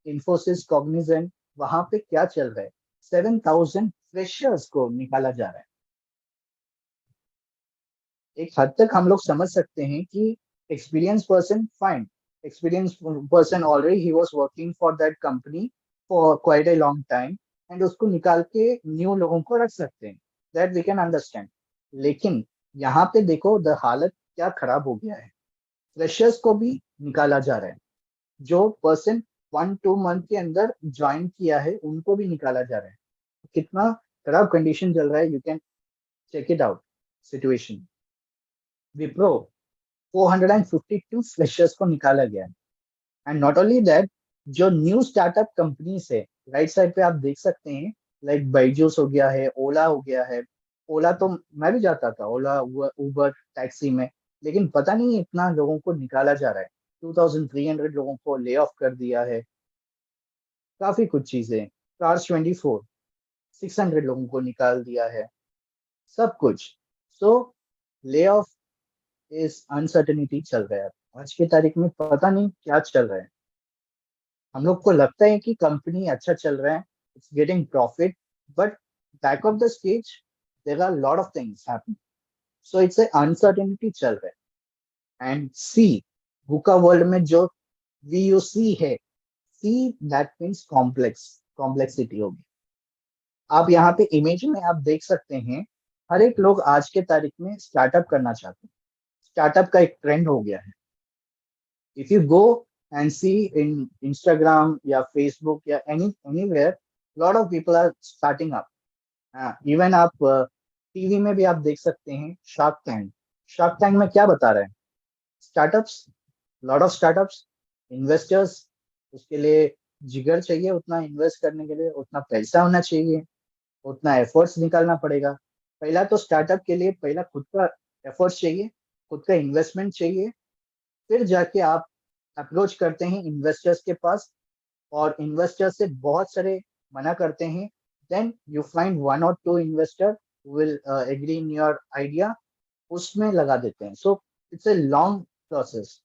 इंफोसिस कॉग्निजेंट, वहां पे क्या चल रहा है, 7,000 फ्रेशर्स को निकाला जा रहा है। एक हद तक हम लोग समझ सकते हैं कि experience person fine, experience person already he was working for that company for quite a long time, and उसको निकाल के न्यू लोगों को रख सकते हैं, दैट वी कैन अंडरस्टैंड। लेकिन यहाँ पे देखो द हालत क्या खराब हो गया है, फ्रेशर्स को भी निकाला जा रहा है। जो पर्सन 1-2 मंथ के अंदर ज्वाइन किया है उनको भी निकाला जा रहा है। कितना खराब कंडीशन चल रहा है, you can check it out situation. Wipro, 452 freshers को निकाला गया है। एंड नॉट ओनली दैट, जो न्यू स्टार्टअप कंपनीज है, राइट साइड पे आप देख सकते हैं, लाइक बाइजूस हो गया है, ओला हो गया है। ओला तो मैं भी जाता था, ओला उबर टैक्सी में, लेकिन पता नहीं इतना लोगों को निकाला जा रहा है। 2300 लोगों को ले ऑफ कर दिया है। काफी कुछ चीजें, कार्स 24, 600 लोगों को निकाल दिया है, सब कुछ। सो ले ऑफ इस अनसर्टेनिटी चल रहा है आज की तारीख में, पता नहीं क्या चल रहा है। हम लोग को लगता है कि कंपनी अच्छा चल रहा है, it's getting profit, but back of the stage there are lot of things happening. So it's a uncertainty चल रहा है। एंड सी, VUCA वर्ल्ड में जो VUC है, see that means complex, complexity होगी। आप यहाँ पे इमेज में आप देख सकते हैं, हर एक लोग आज के तारीख में स्टार्टअप करना चाहते हैं। स्टार्टअप का एक ट्रेंड हो गया है। If you go and see in Instagram या फेसबुक या anywhere, lot of people are starting up. Even आप टीवी में भी आप देख सकते हैं, शार्क टैंक। शार्क टैंक में क्या बता रहे हैं, startups, lot of startups, investors, उसके लिए जिगर चाहिए, उतना इन्वेस्ट करने के लिए उतना पैसा होना चाहिए, उतना एफर्ट्स निकालना पड़ेगा। पहला तो स्टार्टअप के लिए पहला खुद का एफर्ट्स चाहिए, खुद का इन्वेस्टमेंट चाहिए, फिर जाके आप अप्रोच करते हैं इन्वेस्टर्स के पास, और इन्वेस्टर्स से बहुत सारे मना करते हैं। Then you find 1 or 2 investor will agree in your idea, उसमें लगा देते हैं। So it's a long process,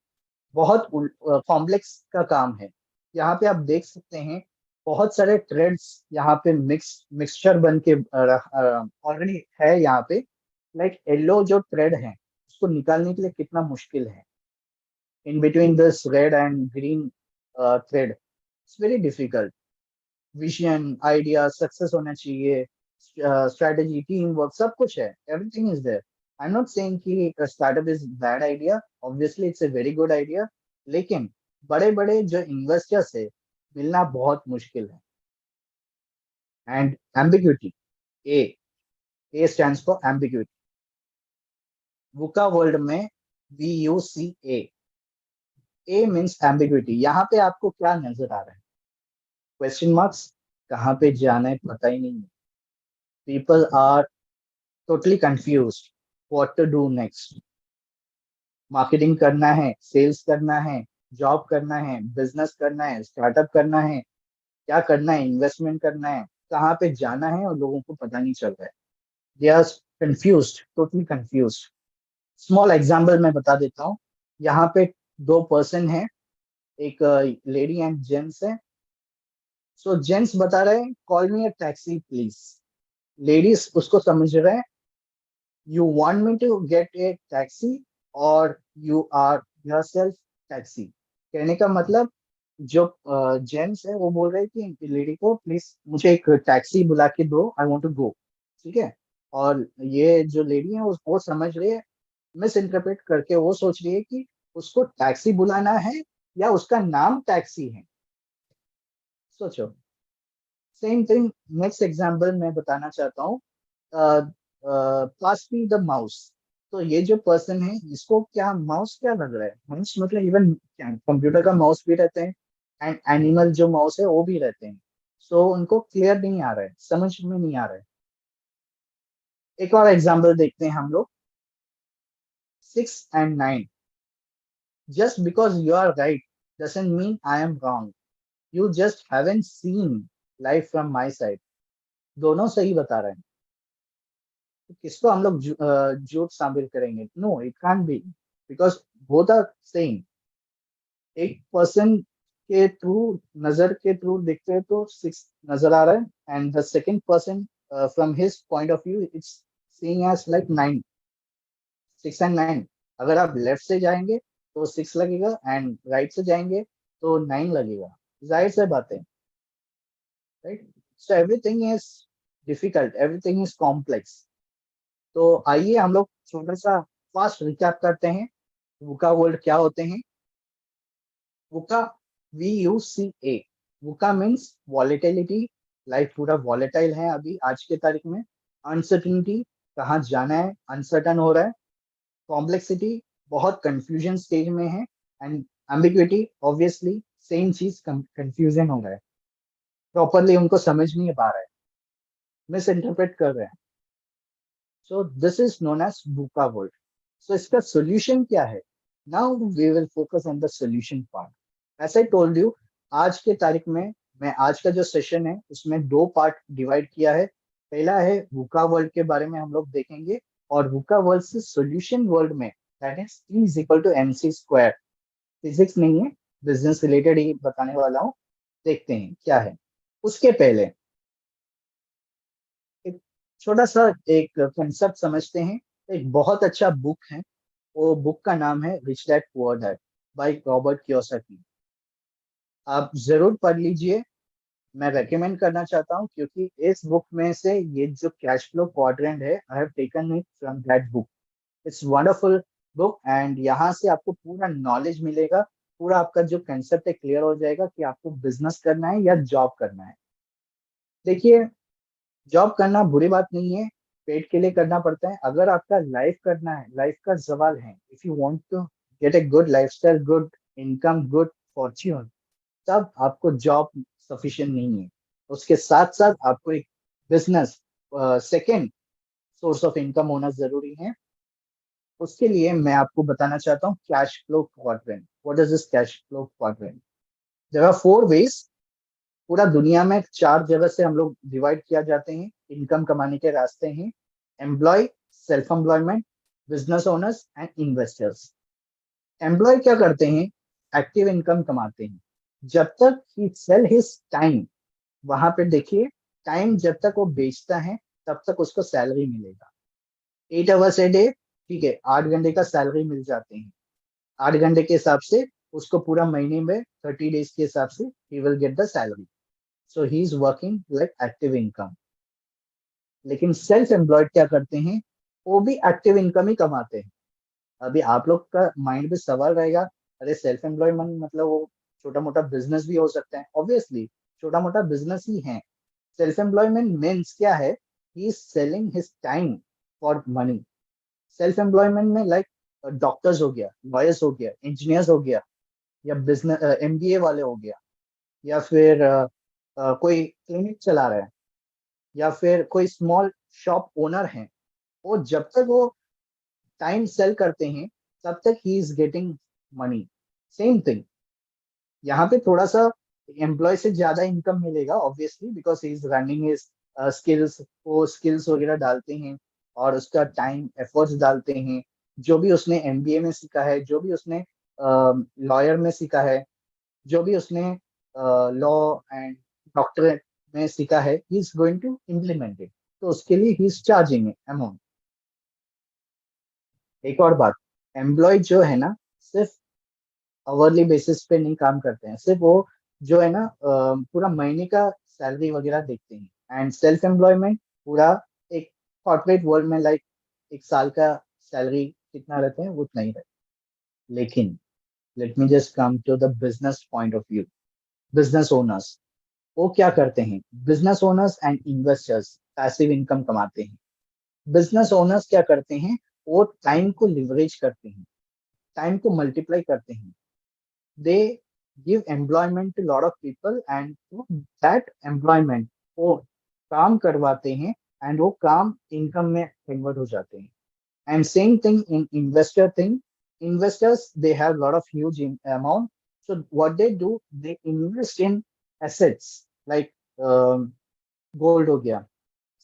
बहुत कॉम्प्लेक्स का काम है। यहाँ पे आप देख सकते हैं बहुत सारे थ्रेड्स यहाँ पे मिक्सचर बन के ऑलरेडी है यहाँ पे। लाइक येलो जो थ्रेड है उसको निकालने के लिए कितना मुश्किल है, in between this red and green thread, it's very difficult। Vision, idea, success होना चाहिए, स्ट्रेटजी, टीम वर्क, सब कुछ है, everything is there. I am not saying कि startup is bad idea, obviously it's a very good idea, लेकिन बड़े बड़े जो इन्वेस्टर्स है मिलना बहुत मुश्किल है। And ambiguity, A stands for ambiguity. VUCA world में VUCA, ए मीन्स एम्बिग्यूटी। यहाँ पे आपको क्या नजर आ रहा है, क्वेश्चन मार्क्स, कहाँ पे जाना है पता ही नहीं है। People are totally confused what to do next. Marketing करना है, सेल्स करना है, जॉब करना है, बिजनेस करना है, स्टार्टअप करना है, क्या करना है, इन्वेस्टमेंट करना है, कहाँ पे जाना है, और लोगों को पता नहीं चल रहा है। They are confused, totally confused. Small example मैं बता देता हूँ। यहाँ पे 2 पर्सन है, एक लेडी एंड जेंट्स है। सो जेंट्स बता रहे हैं call me a taxi please, ladies उसको समझ रहे हैं you want me to get a taxi और यू आर योरसेल्फ टैक्सी। कहने का मतलब जो जेंट्स है वो बोल रहे हैं कि लेडी को प्लीज मुझे एक टैक्सी बुला के दो, आई वांट टू गो, ठीक है। और ये जो लेडी है वो समझ रही है, मिस इंटरप्रेट करके वो सोच रही है कि उसको टैक्सी बुलाना है या उसका नाम टैक्सी है। सोचो, सेम थिंग। नेक्स्ट एग्जांपल मैं बताना चाहता हूँ, पास मी द माउस। तो ये जो पर्सन है इसको क्या माउस क्या लग रहा है, माउस मतलब इवन कंप्यूटर का माउस भी रहते हैं, एंड एनिमल जो माउस है वो भी रहते हैं, सो उनको क्लियर नहीं आ रहा है, समझ में नहीं आ रहा है। एक और एग्जांपल देखते हैं हम लोग, 6 and 9, just because you are right doesn't mean I am wrong, you just haven't seen life from my side। दोनों सही बता रहे हैं, तो किसको हम लोग झूठ शामिल करेंगे? No, it can't be, because both are same. एक पर्सन के थ्रू, नजर के थ्रू देखते हैं तो 6 नजर आ रहा है, and the second person from his point of view it's seeing as like 9, 6 and 9। अगर आप लेफ्ट से जाएंगे तो 6 लगेगा, एंड राइट से जाएंगे तो 9 लगेगा। जाहिर से बात है, right? So everything is difficult, everything is complex. तो आइए हम लोग छोटा सा फास्ट रिकैप करते हैं, वुका वर्ड क्या होते हैं। वुका, VUCA, वुका मीन्स वॉलेटिलिटी, लाइफ पूरा वॉलेटाइल है अभी आज के तारीख में। अनसर्टिनिटी, कहाँ जाना है, अनसर्टन हो रहा है। कॉम्प्लेक्सिटी, बहुत कंफ्यूजन स्टेज में है। एंड एम्बिग्विटी, ऑब्वियसली सेम चीज कंफ्यूजन हो रहा है, प्रॉपरली उनको समझ नहीं पा रहा है, मिस इंटरप्रेट कर रहे हैं। So this is known as VUCA word. So इसका सोल्यूशन क्या है? Now we will focus on the solution part. As I told you, आज के तारीख में मैं आज का जो सेशन है उसमें 2 पार्ट डिवाइड किया है। पहला है वुका वर्ल्ड के बारे में हम लोग देखेंगे, और वुका वर्ल्ड से सोल्यूशन वर्ल्ड में, that is E is equal to MC square. Physics नहीं है, बिजनेस रिलेटेड ही बताने वाला हूँ। देखते हैं क्या है। उसके पहले एक छोटा सा एक कंसेप्ट समझते हैं। एक बहुत अच्छा बुक है, वो बुक का नाम है rich dad poor dad by Robert Kiyosaki. आप जरूर पढ़ लीजिए, मैं रेकमेंड करना चाहता हूँ, क्योंकि इस बुक में से ये जो कैश फ्लो क्वाड्रेंट है, I have taken it from that book. It's wonderful book, and यहाँ से आपको पूरा नॉलेज मिलेगा। पूरा आपका जो कंसेप्ट है क्लियर हो जाएगा कि आपको बिजनेस करना है या जॉब करना है। देखिए, जॉब करना बुरी बात नहीं है, पेट के लिए करना पड़ता है। अगर आपका लाइफ करना है, लाइफ का सवाल है, if you want to get a good lifestyle, good income, good fortune, तब आपको जॉब सफिशिएंट नहीं है। उसके साथ साथ आपको एक business, second source of income होना जरूरी है। उसके लिए मैं आपको बताना चाहता हूँ cash flow quadrant. What is this cash flow quadrant? There are 4 ways. पूरा दुनिया में 4 जगह से हम लोग डिवाइड किया जाते हैं, इनकम कमाने के रास्ते हैं। Employ, self employment, business owners and investors. Employ क्या करते हैं? एक्टिव इनकम कमाते हैं जब तक ही सेल हिज टाइम। वहां पे देखिए, टाइम जब तक वो बेचता है तब तक उसको सैलरी मिलेगा। 8 आवर्स ए डे, ठीक है, 8 घंटे का सैलरी मिल जाते हैं। 8 घंटे के हिसाब से उसको पूरा महीने में 30 डेज के हिसाब से he will get the salary. So he is working like active income. लेकिन सेल्फ एम्प्लॉयड क्या करते हैं? वो भी एक्टिव इनकम ही कमाते हैं। अभी आप लोग का माइंड में सवाल रहेगा, अरे सेल्फ एम्प्लॉयमेंट मतलब वो छोटा मोटा बिजनेस भी हो सकता है। ऑब्वियसली छोटा मोटा बिजनेस ही है। सेल्फ एम्प्लॉयमेंट मीन्स क्या है? He is selling his time for money. Self employment में लाइक डॉक्टर्स हो गया, लॉयर्स हो गया, इंजीनियर्स हो गया, या बिजनेस MBA वाले हो गया, या फिर कोई क्लिनिक चला रहा है, या फिर कोई स्मॉल शॉप ओनर है। वो जब तक वो टाइम सेल करते हैं तब तक he is getting money. Same thing यहाँ पे, थोड़ा सा एम्प्लॉय से ज्यादा इनकम मिलेगा obviously, because he is running his skills. वो स्किल्स वगैरह डालते हैं और उसका टाइम एफर्ट्स डालते हैं। जो भी उसने MBA में सीखा है, जो भी उसने लॉयर में सीखा है, जो भी उसने लॉ एंड डॉक्टरेट में सीखा है, he is going to implement it. तो उसके लिए ही इज चार्जिंग अमाउंट। एक और बात, एम्प्लॉय जो है ना, सिर्फ अवरली बेसिस पे नहीं काम करते हैं। सिर्फ वो जो है ना, पूरा महीने का सैलरी वगैरह देखते हैं। एंड सेल्फ एम्प्लॉयमेंट पूरा एक कॉर्पोरेट वर्ल्ड में लाइक एक साल का सैलरी कितना रहता है, उतना ही रहता है। लेकिन let me just come to the business point of view. Business owners वो क्या करते हैं? Business owners and investors passive income कमाते हैं। बिजनेस ओनर्स क्या करते हैं? वो टाइम को लिवरेज करते हैं, टाइम को मल्टीप्लाई करते हैं। दे give employment to lot of people and that employment वो काम करवाते हैं and वो काम income में convert हो जाते हैं. And same thing in investor thing. Investors, they have a lot of huge amount. So what they do, they invest in assets like gold हो गया,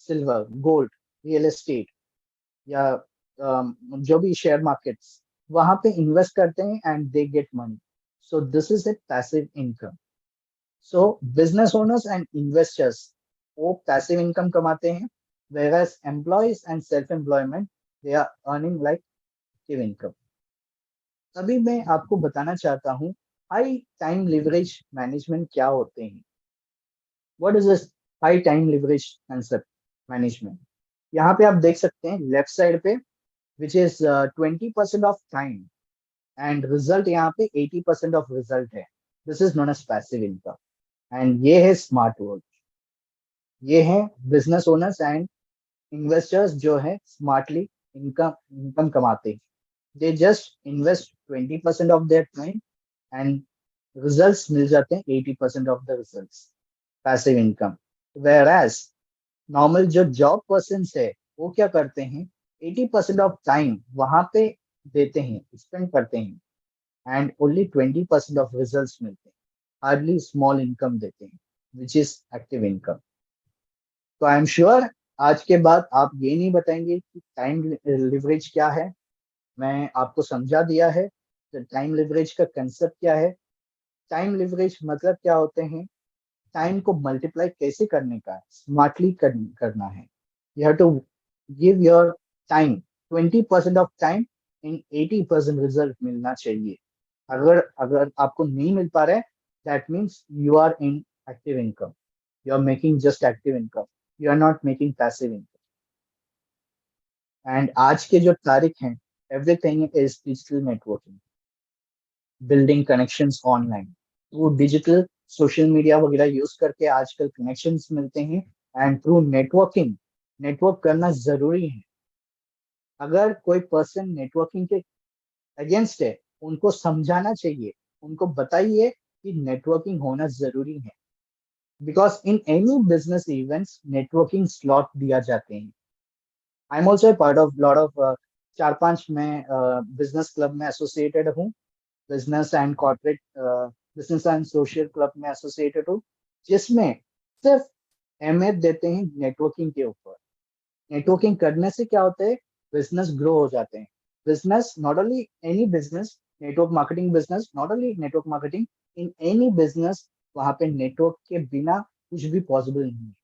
silver, gold, real estate या जो भी शेयर मार्केट्स वहां पे इन्वेस्ट करते हैं and they get money. So this is A passive income. So business owners and investors वो पैसिव इनकम कमाते हैं, whereas employees and self employment they are earning like active income. अभी मैं आपको बताना चाहता हूँ हाई टाइम लिवरेज मैनेजमेंट क्या होते हैं. What is this high time leverage concept management? यहाँ पे आप देख सकते हैं लेफ्ट साइड पे which is 20% of time and result यहाँ पे 80% of result है. This is known as passive income and ये है smart work. ये है business owners and investors जो है smartly income कमाते हैं. They just invest 20% of their time and results मिल जाते हैं 80% of the results. Passive income. Whereas normal जो job persons है वो क्या करते हैं 80% ऑफ टाइम वहां पे देते हैं, स्पेंड करते हैं एंड ओनली 20% ऑफ रिजल्ट्स मिलते हैं, हार्डली स्मॉल इनकम देते हैं विच इज एक्टिव इनकम. तो आई एम श्योर आज के बाद आप ये नहीं बताएंगे कि टाइम लिवरेज क्या है. मैं आपको समझा दिया है टाइम लिवरेज का कंसेप्ट क्या है. टाइम लिवरेज मतलब क्या होते हैं, टाइम को मल्टीप्लाई कैसे करने का है, स्मार्टली करना है. You have to give your time 20% of time in 80% result मिलना चाहिए. अगर आपको नहीं मिल पा रहा है that means you are in active income, you are making just active income, you are not making passive income. And आज के जो तारीख हैं everything is digital networking, building connections online. Through digital social media वगैरह यूज करके आजकल कनेक्शंस मिलते हैं एंड थ्रू नेटवर्किंग नेटवर्क करना जरूरी है. अगर कोई पर्सन नेटवर्किंग के अगेंस्ट है उनको समझाना चाहिए, उनको बताइए कि नेटवर्किंग होना जरूरी है. Because in any business events networking slot दिया जाते हैं. I am also part of lot of 4-5 मैं बिजनेस क्लब में एसोसिएटेड हूँ, business and corporate business and social club में एसोसिएटेड हूँ, जिसमें सिर्फ अहमियत देते हैं नेटवर्किंग के ऊपर. नेटवर्किंग करने से क्या होता है, बिजनेस ग्रो हो जाते हैं. Business not only any business, network marketing business, not only network marketing, in any business वहां पे नेटवर्क के बिना कुछ भी पॉसिबल नहीं है.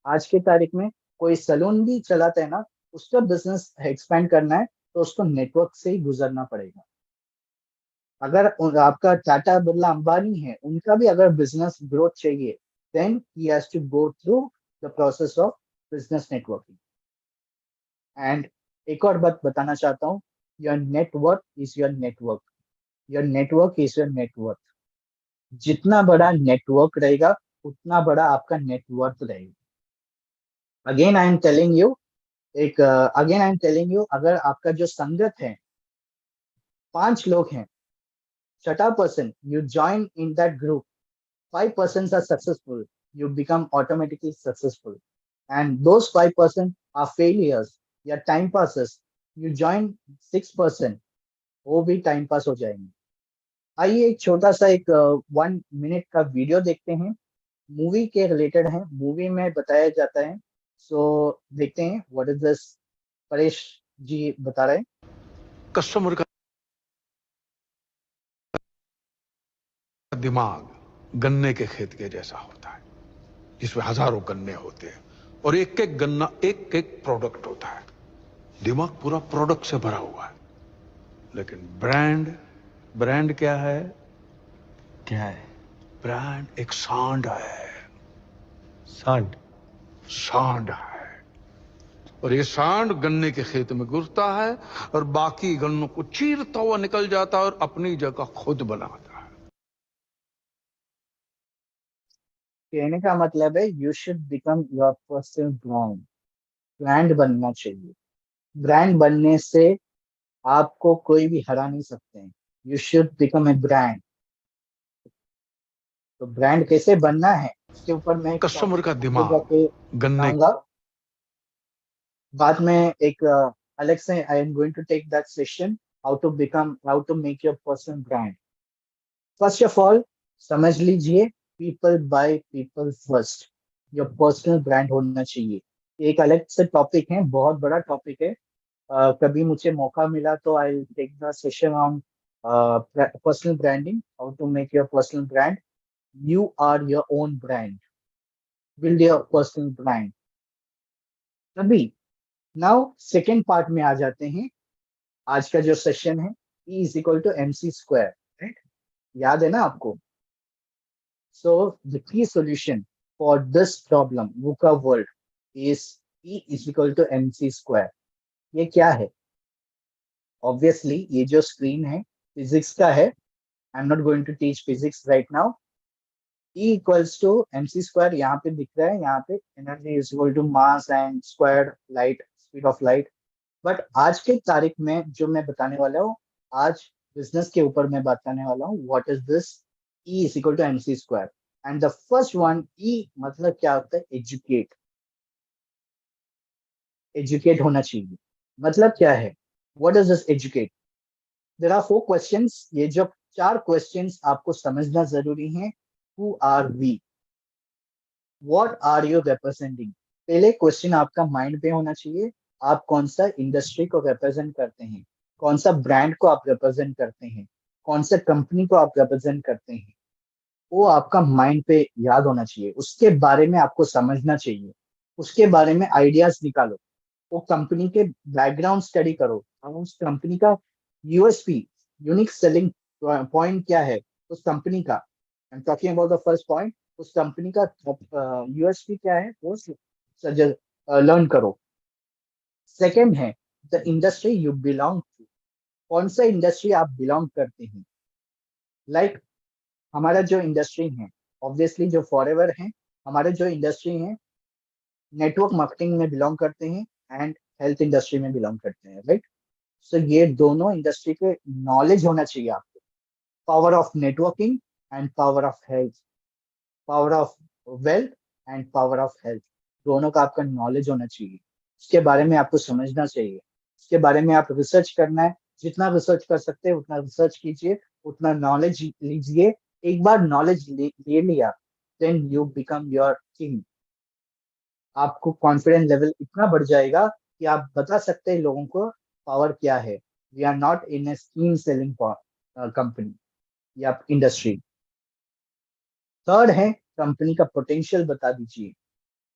आज के तारीख में कोई सैलून भी चलाता है ना, उसका बिजनेस एक्सपेंड करना है तो उसको नेटवर्क से ही गुजरना पड़ेगा. अगर आपका टाटा बिरला अंबानी है, उनका भी अगर बिजनेस ग्रोथ चाहिए then he has to go through the process of business networking. And एक और बात बताना चाहता हूँ, your network is your network, your network is your network. जितना बड़ा नेटवर्क रहेगा उतना बड़ा आपका नेटवर्क रहेगा. Again I am telling you, अगर आपका जो संगत है 5 लोग हैं, छठा person you join in that group, 5% are successful, you become automatically successful. And those 5% are failures या टाइम पासेस, यू ज्वाइन 6%, वो भी टाइम पास हो जाएंगे. आइए एक छोटा सा एक 1 मिनट का वीडियो देखते हैं, मूवी के रिलेटेड है. मूवी में बताया जाता है, सो देखते हैं व्हाट इज दिस. परेश जी बता रहे हैं. कस्टमर का दिमाग गन्ने के खेत के जैसा होता है, जिसमें हजारों गन्ने होते हैं और एक एक गन्ना एक एक प्रोडक्ट होता है. दिमाग पूरा प्रोडक्ट से भरा हुआ है. लेकिन ब्रांड क्या है? क्या है? ब्रांड एक सांड है. सांड है. और ये सांड गन्ने के खेत में घुसता है और बाकी गन्नों को चीरता हुआ निकल जाता है और अपनी जगह खुद बनाता है. कहने का मतलब है you should become your personal brand. Brand बनना चाहिए. ब्रांड बनने से आपको कोई भी हरा नहीं सकते हैं. You should become a brand. तो ब्रांड कैसे बनना है उसके ऊपर मैं एक कस्टमर का टॉपिक आगे दिमाग जाके गन्ने लाऊंगा। बाद में एक अलग से I am going to take that session, how to make your personal brand. First of all समझ लीजिए, people by people first, your personal brand होना चाहिए। एक अलग से टॉपिक है, बहुत बड़ा टॉपिक है। कभी मुझे मौका मिला तो I take the session on personal branding, how to make your personal brand. You are your own brand, build your personal brand. तभी नाउ सेकेंड पार्ट में आ जाते हैं। आज का जो सेशन है, E is equal to MC square, right? याद है ना आपको? So the key solution for this problem VUCA world is E is equal to MC square. ये क्या है? ऑब्वियसली ये जो स्क्रीन है फिजिक्स का है। I am not going to teach physics right now. E equals to MC square यहाँ पे दिख रहा है, यहाँ पे energy is equal to mass and square light, speed of light. But आज के तारीख में जो मैं बताने वाला हूँ, आज बिजनेस के ऊपर मैं बताने वाला हूँ, what is this E is equal to MC square. And the first one, E मतलब क्या होता है? एजुकेट। एजुकेट होना चाहिए, मतलब क्या है? What is this educate? There are 4 questions. ये जो 4 क्वेश्चंस आपको समझना जरूरी है। Who are we, what are you representing? पहले क्वेश्चन आपका माइंड पे होना चाहिए। आप कौन सा इंडस्ट्री को रिप्रेजेंट करते हैं, कौन सा ब्रांड को आप रिप्रेजेंट करते हैं, कौन सा कंपनी को आप रिप्रेजेंट करते हैं, वो आपका माइंड पे याद होना चाहिए। उसके बारे में आपको समझना चाहिए, उसके बारे में आइडियाज निकालो, वो कंपनी के बैकग्राउंड स्टडी करो, और उस कंपनी का USP, यूनिक सेलिंग पॉइंट क्या है उस कंपनी का। I am talking about the first point. उस कंपनी का USP क्या है वो लर्न करो। सेकेंड है the industry you belong to, कौन सा इंडस्ट्री आप बिलोंग करते हैं। लाइक हमारा जो इंडस्ट्री है, ऑब्वियसली जो फॉरएवर है, हमारे जो इंडस्ट्री है नेटवर्क मार्केटिंग में बिलोंग करते हैं एंड हेल्थ इंडस्ट्री में बिलोंग करते हैं, राइट? सो ये दोनों इंडस्ट्री के नॉलेज होना चाहिए आपको। Power of networking and power of health, power of wealth and power of health, दोनों का आपका नॉलेज होना चाहिए। उसके बारे में आपको समझना चाहिए, उसके बारे में आप रिसर्च करना है। जितना रिसर्च कर सकते हैं उतना रिसर्च कीजिए, उतना नॉलेज लीजिए। एक बार नॉलेज ले लिया, then you become your king. आपको कॉन्फिडेंस लेवल इतना बढ़ जाएगा कि आप बता सकते हैं लोगों को पावर क्या है। We are not in a scheme selling company या इंडस्ट्री। थर्ड है कंपनी का पोटेंशियल बता दीजिए,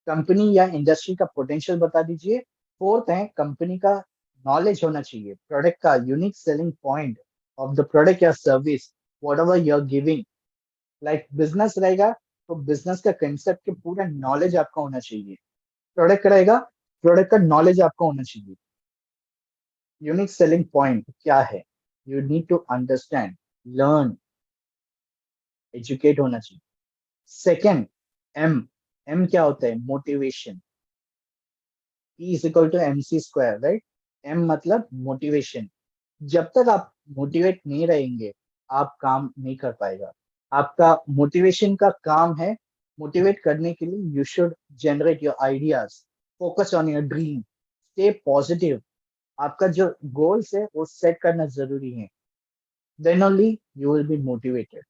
कंपनी या इंडस्ट्री का पोटेंशियल बता दीजिए। फोर्थ है कंपनी का नॉलेज होना चाहिए, प्रोडक्ट का unique selling point of the product या service whatever you are giving. Like business रहेगा तो बिजनेस का कंसेप्ट के पूरा नॉलेज आपका होना चाहिए। प्रोडक्ट रहेगा, प्रोडक्ट का नॉलेज आपको होना चाहिए। यूनिक सेलिंग पॉइंट क्या है, you need to understand, learn, educate होना चाहिए। सेकेंड, एम क्या होता है? Motivation. E is equal to MC square, right? M मतलब मोटिवेशन। जब तक आप मोटिवेट नहीं रहेंगे आप काम नहीं कर पाएगा। आपका मोटिवेशन का काम है, मोटिवेट करने के लिए you should generate your ideas, focus on your dream, stay positive. आपका जो गोल्स है वो सेट करना जरूरी है, then only you will be motivated.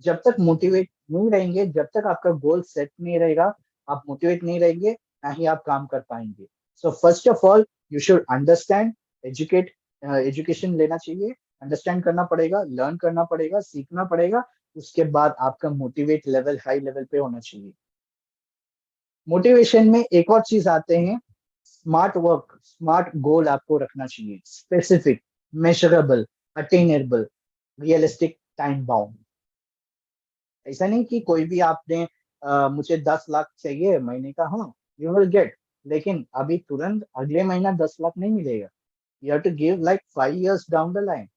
जब तक मोटिवेट नहीं रहेंगे, जब तक आपका गोल सेट नहीं रहेगा, आप मोटिवेट नहीं रहेंगे, ना ही आप काम कर पाएंगे। So first of all you should understand, educate, education लेना चाहिए, अंडरस्टैंड करना पड़ेगा, लर्न करना पड़ेगा, सीखना पड़ेगा। उसके बाद आपका मोटिवेट लेवल हाई लेवल पे होना चाहिए। मोटिवेशन में एक और चीज आते हैं, स्मार्ट वर्क, स्मार्ट गोल आपको रखना चाहिए, specific, measurable, attainable, realistic, time bound. ऐसा नहीं कि कोई भी आपने मुझे 10 लाख चाहिए महीने का, हाँ यू विल गेट, लेकिन अभी तुरंत अगले महीना 10 लाख नहीं मिलेगा। You have to give like 5 years down the line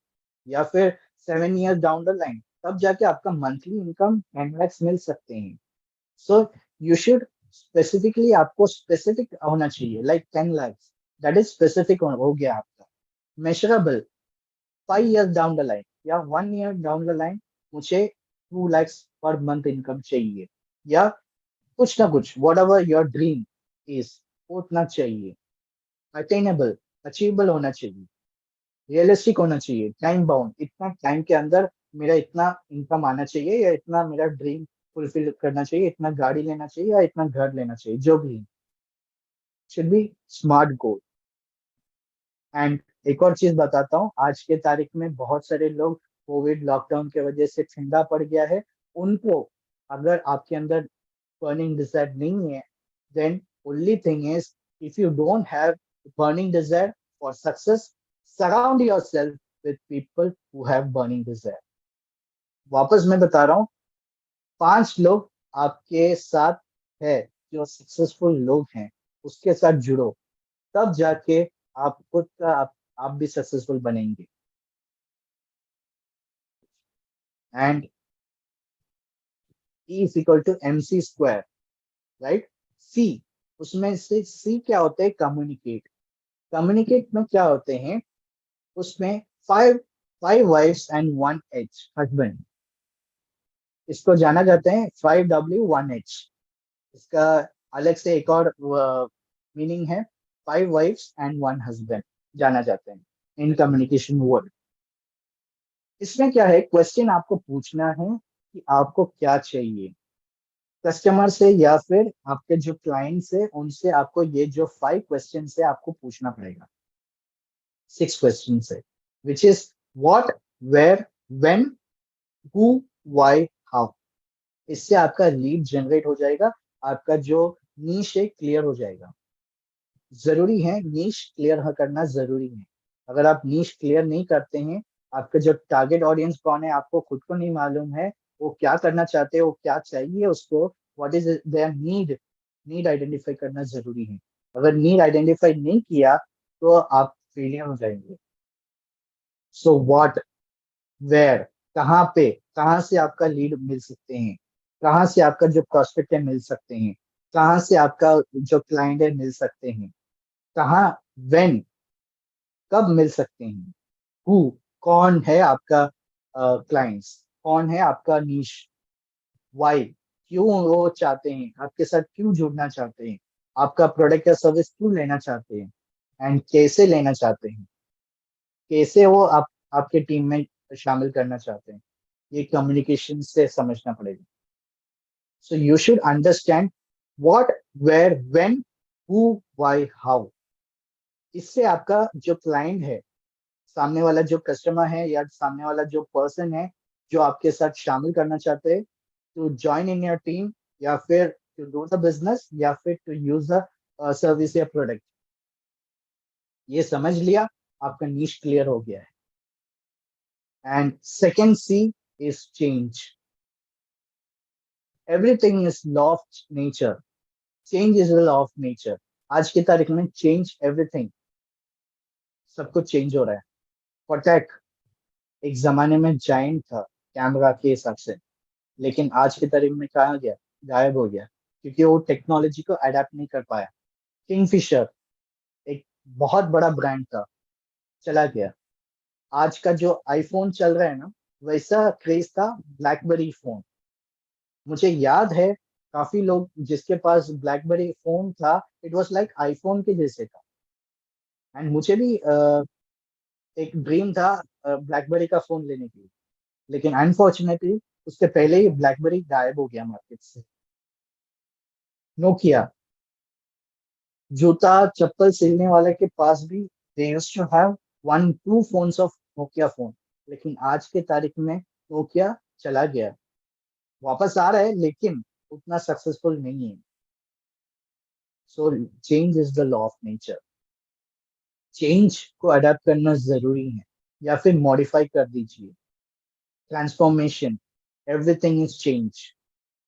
या फिर 7 years डाउन द लाइन, तब जाके आपका मंथली इनकम 10 lakhs मिल सकते हैं। सो यू शुड स्पेसिफिकली, आपको स्पेसिफिक होना चाहिए, like 10 lakhs, that is specific हो गया आपका। Measurable, 5 years down the line या 1 year डाउन द लाइन मुझे 2 lakhs पर मंथ इनकम चाहिए, या कुछ ना कुछ, what ever your dream is, उतना चाहिए। अटेनेबल, अचीवेबल होना चाहिए, रियलिस्टिक होना चाहिए, टाइम बाउंड, इतना टाइम के अंदर मेरा इतना इनकम आना चाहिए, या इतना मेरा ड्रीम फुलफिल करना चाहिए, इतना गाड़ी लेना चाहिए या इतना घर लेना चाहिए, जो भी should be smart goal. And एक और चीज बताता हूँ, आज के तारीख में बहुत सारे लोग कोविड लॉकडाउन के वजह से ठंडा पड़ गया है, उनको, अगर आपके अंदर बर्निंग डिजायर नहीं है, then only thing is, if you don't have burning desire for success, surround yourself with people who have burning desire. वापस मैं बता रहा हूँ, 5 लोग आपके साथ है जो सक्सेसफुल लोग हैं, उसके साथ जुड़ो, तब जाके आप खुद का आप भी सक्सेसफुल बनेंगे। And E is equal to MC square, right. C, उसमें से C क्या होता है, कम्युनिकेट। कम्युनिकेट में क्या होते हैं, उसमें 5 wives and 1 husband, इसको जाना जाता है 5W1H। इसका अलग से एक और मीनिंग है, 5 wives and 1 husband जाना जाते हैं इन कम्युनिकेशन वर्ड। इसमें क्या है, क्वेश्चन आपको पूछना है कि आपको क्या चाहिए, कस्टमर से या फिर आपके जो क्लाइंट से, उनसे आपको ये जो 5 क्वेश्चन से आपको पूछना पड़ेगा, 6 क्वेश्चन से, which is what, where, when, who, why, how. इससे आपका लीड जनरेट हो जाएगा, आपका जो नीश है क्लियर हो जाएगा। जरूरी है नीश क्लियर करना जरूरी है। अगर आप नीश क्लियर नहीं करते हैं, आपका जो टारगेट ऑडियंस कौन है आपको खुद को नहीं मालूम है, वो क्या करना चाहते हैं, वो क्या चाहिए उसको, what is their need, need identify करना जरूरी है। अगर नीड आइडेंटिफाई नहीं किया तो आप फेलियर हो जाएंगे। सो व्हाट, वेयर, कहाँ पे, कहाँ से आपका लीड मिल सकते हैं, कहाँ से आपका जो प्रोस्पेक्ट है मिल सकते हैं, कहाँ से आपका जो क्लाइंट है मिल सकते हैं, कहाँ, व्हेन, कब मिल सकते हैं, हु, कौन है आपका क्लाइंट्स, कौन है आपका नीश, वाई, क्यों वो चाहते हैं आपके साथ, क्यों जुड़ना चाहते हैं, आपका प्रोडक्ट या सर्विस क्यों लेना चाहते हैं, एंड कैसे लेना चाहते हैं, कैसे वो आपके टीम में शामिल करना चाहते हैं, ये कम्युनिकेशन से समझना पड़ेगा। So you should understand what, where, when, who, why, how. इससे आपका जो क्लाइंट है, सामने वाला जो कस्टमर है या सामने वाला जो पर्सन है जो आपके साथ शामिल करना चाहते हैं to join in your team, या फिर टू डू द बिजनेस, या फिर टू यूज द सर्विस या प्रोडक्ट, ये समझ लिया, आपका नीश क्लियर हो गया है। And second C is change. Everything is law of nature, change is law of nature. आज की तारीख में चेंज, एवरीथिंग, सब कुछ चेंज हो रहा है। कोटक एक जमाने में जाइंट था कैमरा के हिसाब से, लेकिन आज की तारीख में कहा गया, गायब हो गया, क्योंकि वो टेक्नोलॉजी को अडेप्ट नहीं कर पाया। किंगफिशर एक बहुत बड़ा ब्रांड था, चला गया। आज का जो आईफोन चल रहा है ना, वैसा क्रेज था ब्लैकबेरी फोन। मुझे याद है काफी लोग जिसके पास ब्लैकबेरी फोन था, इट वाज लाइक आईफोन के जैसे था। एंड मुझे भी एक ड्रीम था ब्लैकबेरी का फोन लेने के लिए, लेकिन अनफॉर्चुनेटली उसके पहले ही ब्लैकबेरी गायब हो गया मार्केट से। नोकिया, जूता चप्पल सिलने वाले के पास भी they used to have 1-2 phones of Nokia phone, लेकिन आज के तारीख में नोकिया चला गया। वापस आ रहा है लेकिन उतना सक्सेसफुल नहीं है। So change is the law of nature. Change को अडेप्ट करना जरूरी है, या फिर मॉडिफाई कर दीजिए। Transformation, everything is change.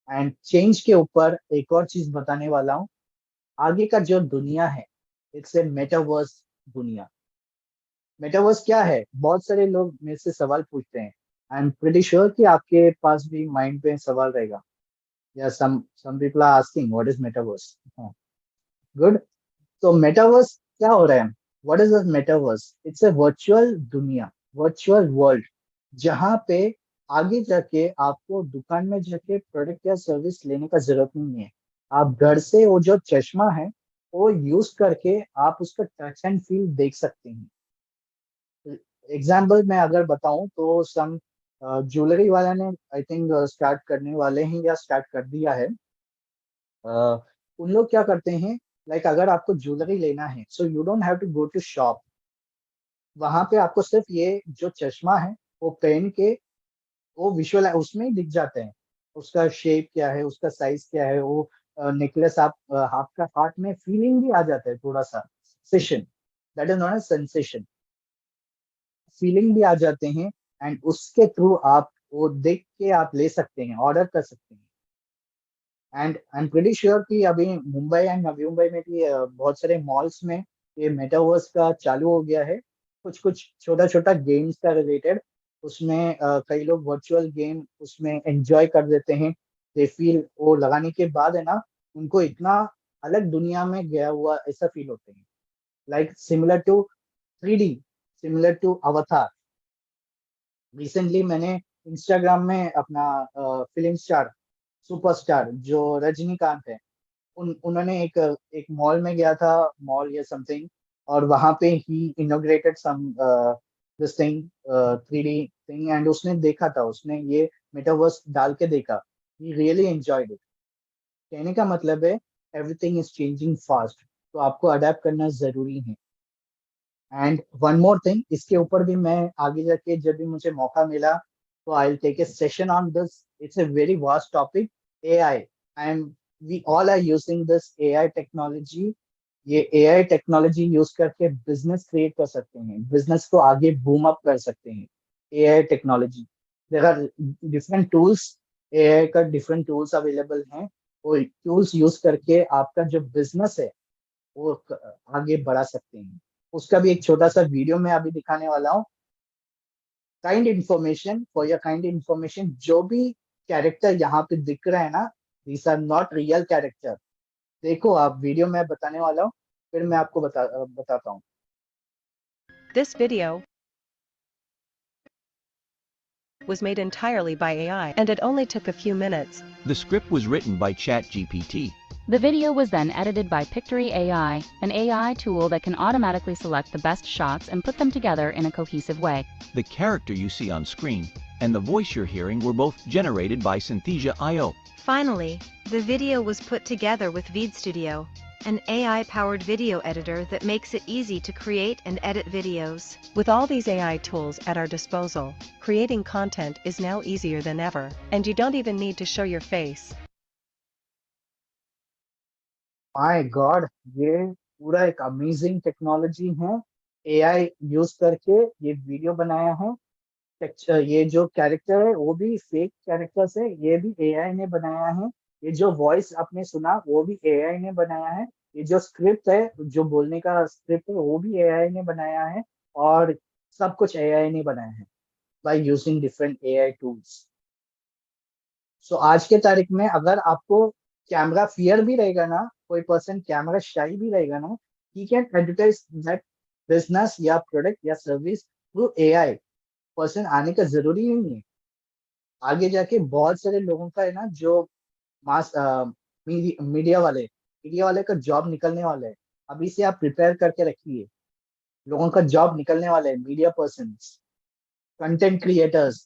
And change के ऊपर एक और चीज बताने वाला हूँ, आगे का जो दुनिया है, इट्स ए मेटावर्स दुनिया। मेटावर्स क्या है, बहुत सारे लोग मेरे से सवाल पूछते हैं। आई एम प्रीटी श्योर कि आपके पास भी माइंड पे सवाल रहेगा, या some people are asking what is metaverse. Good. तो मेटावर्स क्या हो रहा है, what is the metaverse? It's a virtual दुनिया, वर्चुअल वर्ल्ड, जहाँ पे आगे जाके आपको दुकान में जाके प्रोडक्ट या सर्विस लेने का जरूरत नहीं है। आप घर से वो जो चश्मा है वो यूज करके आप उसका टच एंड फील देख सकते हैं। एग्जाम्पल मैं अगर बताऊं तो सम ज्वेलरी वाला ने आई थिंक स्टार्ट करने वाले हैं या स्टार्ट कर दिया है। अ, उन लोग क्या करते हैं, लाइक अगर आपको ज्वेलरी लेना है so you don't have to go to shop. वहां पे आपको सिर्फ ये जो चश्मा है वो पहन के वो विजुअल उसमें ही दिख जाते हैं। उसका शेप क्या है, उसका साइज क्या है, वो नेकलेस आप हाथ का हाथ में फीलिंग भी आ जाता है थोड़ा सा। Session, that is not a sensation, feeling भी आ जाते हैं। एंड उसके थ्रू आप वो देख के आप ले सकते हैं, ऑर्डर कर सकते हैं। And I am pretty sure कि अभी मुंबई एंड नवी मुंबई में भी बहुत सारे मॉल्स में ये मेटावर्स का चालू हो गया है। कुछ कुछ छोटा छोटा गेम्स का रिलेटेड उसमें कई लोग वर्चुअल गेम उसमें एंजॉय कर देते हैं। दे फील वो लगाने के बाद है ना, उनको इतना अलग दुनिया में गया हुआ ऐसा फील होते हैं, like similar to 3D, similar to avatar. Recently मैंने इंस्टाग्राम में अपना फिल्म स्टार सुपरस्टार जो रजनीकांत है, उन्होंने एक मॉल में गया था, मॉल या समथिंग, और वहां पे ही inaugurated some this thing 3D thing, and उसने देखा था, उसने ये मेटावर्स डाल के देखा। He really enjoyed it. कहने का मतलब है एवरीथिंग इज चेंजिंग फास्ट, तो आपको अडेप्ट करना जरूरी है। एंड वन मोर थिंग, इसके ऊपर भी मैं आगे जाके जब भी मुझे मौका मिला तो I will take a session on this. It's a very vast topic, AI. And we all are using this AI technology. ये एआई टेक्नोलॉजी यूज करके बिजनेस क्रिएट कर सकते हैं, बिजनेस को आगे बूम अप कर सकते हैं। AI technology, there are different tools, AI का डिफरेंट टूल्स अवेलेबल हैं। वो टूल्स यूज करके आपका जो बिजनेस है वो आगे बढ़ा सकते हैं। उसका भी एक छोटा सा वीडियो मैं अभी दिखाने वाला हूँ। Kind information, for your kind information, जो भी कैरेक्टर यहाँ पे दिख रहा है ना, these are not real character. देखो आप वीडियो में बताने वाला हूँ, फिर मैं आपको बताता हूँ। This video was made entirely by AI and it only took a few minutes. The script was written by ChatGPT. The video was then edited by Pictory AI, an AI tool that can automatically select the best shots and put them together in a cohesive way. The character you see on screen and the voice you're hearing were both generated by Synthesia IO. Finally, the video was put together with Veed Studio, an AI-powered video editor that makes it easy to create and edit videos. With all these AI tools at our disposal, creating content is now easier than ever, and you don't even need to show your face. My God, ये पूरा एक अमेजिंग टेक्नोलॉजी है। एआई यूज करके ये वीडियो बनाया है। ये जो कैरेक्टर है वो भी फेक कैरेक्टर्स है, ये भी एआई ने बनाया है। ये जो वॉइस आपने सुना वो भी एआई ने बनाया है। ये जो स्क्रिप्ट है, जो बोलने का स्क्रिप्ट है, वो भी एआई ने बनाया है। और सब कुछ एआई ने बनाया है by using different AI tools. So आज के तारीख में अगर आपको कैमरा फियर भी रहेगा ना, कोई पर्सन कैमरा शाई भी रहेगा ना, he can advertise that business या प्रोडक्ट या सर्विस थ्रू एआई। पर्सन आने का जरूरी नहीं है। आगे जाके बहुत सारे लोगों का है ना, जो मास मीडिया वाले का जॉब निकलने वाला है। अभी से आप प्रिपेयर करके रखिए, लोगों का जॉब निकलने वाला है। Media person, content creators,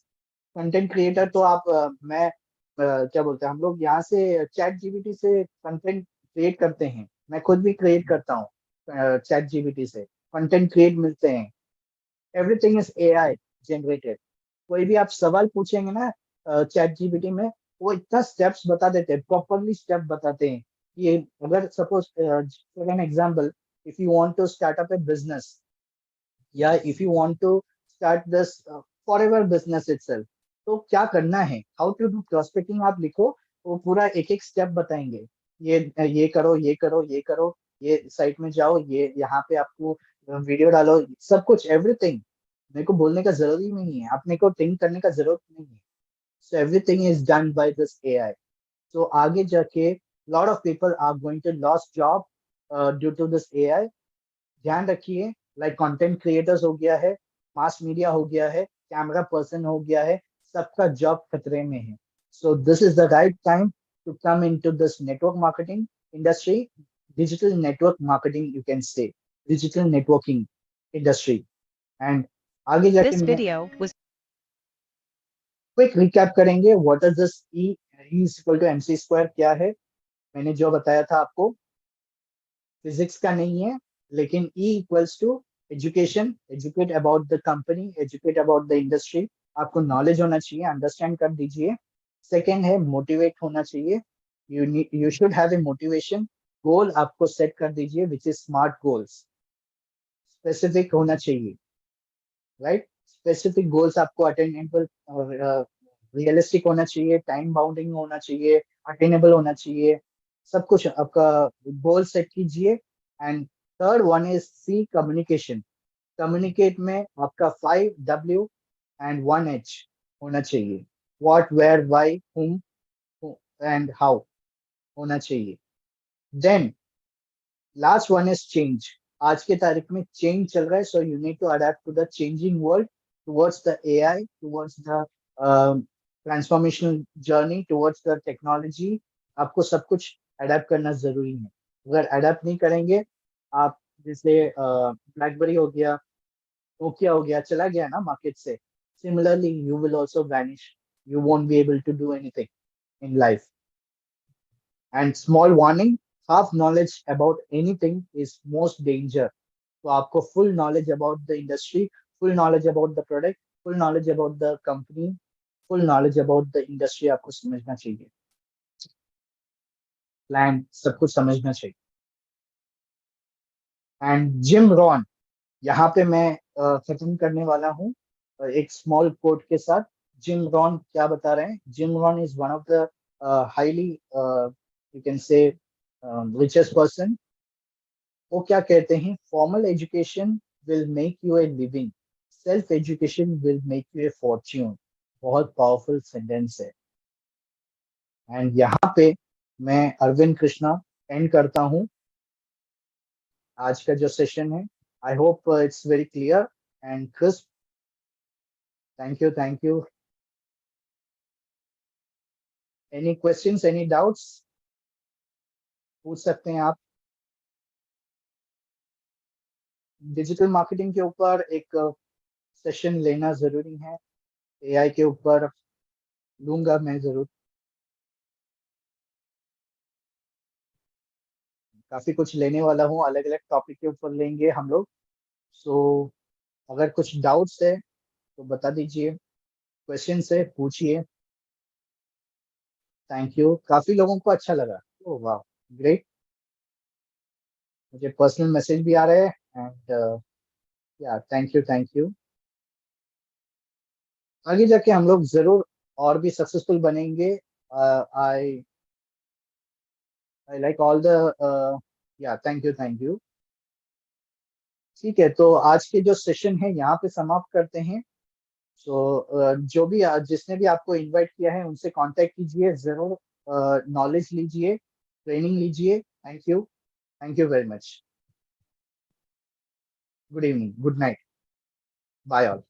content creator तो आप मैं क्या बोलते हैं, हम लोग यहाँ से चैट जीपीटी से कंटेंट क्रिएट करते हैं। मैं खुद भी क्रिएट करता हूँ चैट जीपीटी से, कंटेंट क्रिएट मिलते हैं। Everything is AI generated. कोई भी आप सवाल पूछेंगे ना चैट जीपीटी में, वो इतना स्टेप्स बता देते हैं, प्रॉपरली स्टेप बताते हैं। ये अगर suppose for an example, if you want to start up a business या if you want to start this forever business itself, तो क्या करना है, हाउ टू डू प्रोस्पेक्टिंग आप लिखो, वो पूरा एक एक स्टेप बताएंगे। ये करो, ये करो, ये करो, ये साइट में जाओ, ये यहाँ पे आपको वीडियो डालो, सब कुछ एवरीथिंग। मेरे को बोलने का जरूरी नहीं है, अपने को थिंक करने का जरूरत नहीं है। So everything is done by this AI. So आगे जाके lot of people are going to loss job due to this AI. ध्यान रखिए, लाइक कंटेंट क्रिएटर्स हो गया है, मास मीडिया हो गया है, कैमरा पर्सन हो गया है, सबका जॉब खतरे में है. So this is the right time to come into this network marketing industry, digital network marketing, you can say, digital networking industry. And आगे जाके This मैं video was क्विक रिकैप करेंगे. What is this E is equal to MC square क्या है. मैंने जो बताया था आपको फिजिक्स का नहीं है, लेकिन E equals to education, educate about the company, educate about the industry. आपको नॉलेज होना चाहिए, अंडरस्टैंड कर दीजिए. सेकेंड है मोटिवेट होना चाहिए. You should have a motivation. Goal आपको सेट कर दीजिए which is smart goals. Specific होना चाहिए, राइट. स्पेसिफिक गोल्स आपको अटेनेबल और रियलिस्टिक होना चाहिए, टाइम बाउंडिंग होना चाहिए, अटेनेबल होना चाहिए. सब कुछ आपका गोल सेट कीजिए. And third one is C, communication. Communicate में आपका 5W एंड 1H होना चाहिए. What, where, why, whom and how होना चाहिए. Then last one is change. आज के तारीख में चेंज चल रहा है, so you need to adapt to the changing world, towards the AI, towards the transformational journey, towards the technology. आपको सब कुछ अडेप्ट करना जरूरी है. अगर अडेप्ट नहीं करेंगे आप, जैसे ब्लैकबेरी हो गया, नोकिया हो गया, चला गया ना मार्केट से, similarly you will also vanish. You won't be able to do anything in life. And small warning, half knowledge about anything is most danger. तो आपको full knowledge about the industry, full knowledge about the product, full knowledge about the company, full knowledge about the industry आपको समझना चाहिए. प्लान सब कुछ समझना चाहिए. एंड जिम रॉन, यहाँ पे मैं खत्म करने वाला हूँ एक स्मॉल कोट के साथ. जिम रॉन क्या बता रहे हैं. Jim Rohn is one of the highly you can से richest person. वो क्या कहते हैं, formal education will make U a living, self education will make U A Fortune. बहुत पावरफुल सेंटेंस है. एंड यहाँ पे मैं अरविंद कृष्णा एंड करता हूँ आज का जो सेशन है. I hope it's very clear and crisp. Thank you, thank you. Any questions, any doubts पूछ सकते हैं आप. डिजिटल मार्केटिंग के ऊपर एक सेशन लेना जरूरी है. AI के ऊपर लूंगा मैं जरूर. काफी कुछ लेने वाला हूँ, अलग अलग टॉपिक के ऊपर लेंगे हम लोग. सो अगर कुछ डाउट्स है तो बता दीजिए, क्वेश्चन है पूछिए. Thank you. काफी लोगों को अच्छा लगा. ओह वाह, ग्रेट. मुझे पर्सनल मैसेज भी आ रहे हैं. एंड या थैंक यू, थैंक यू. आगे जाके हम लोग जरूर और भी सक्सेसफुल बनेंगे. आई आई लाइक ऑल द या थैंक यू, थैंक यू. ठीक है, तो आज के जो सेशन है यहाँ पे समाप्त करते हैं. सो जो भी जिसने भी आपको इनवाइट किया है उनसे कांटेक्ट कीजिए जरूर. नॉलेज लीजिए, ट्रेनिंग लीजिए. Thank you, thank you very much. Good evening, good night, bye all.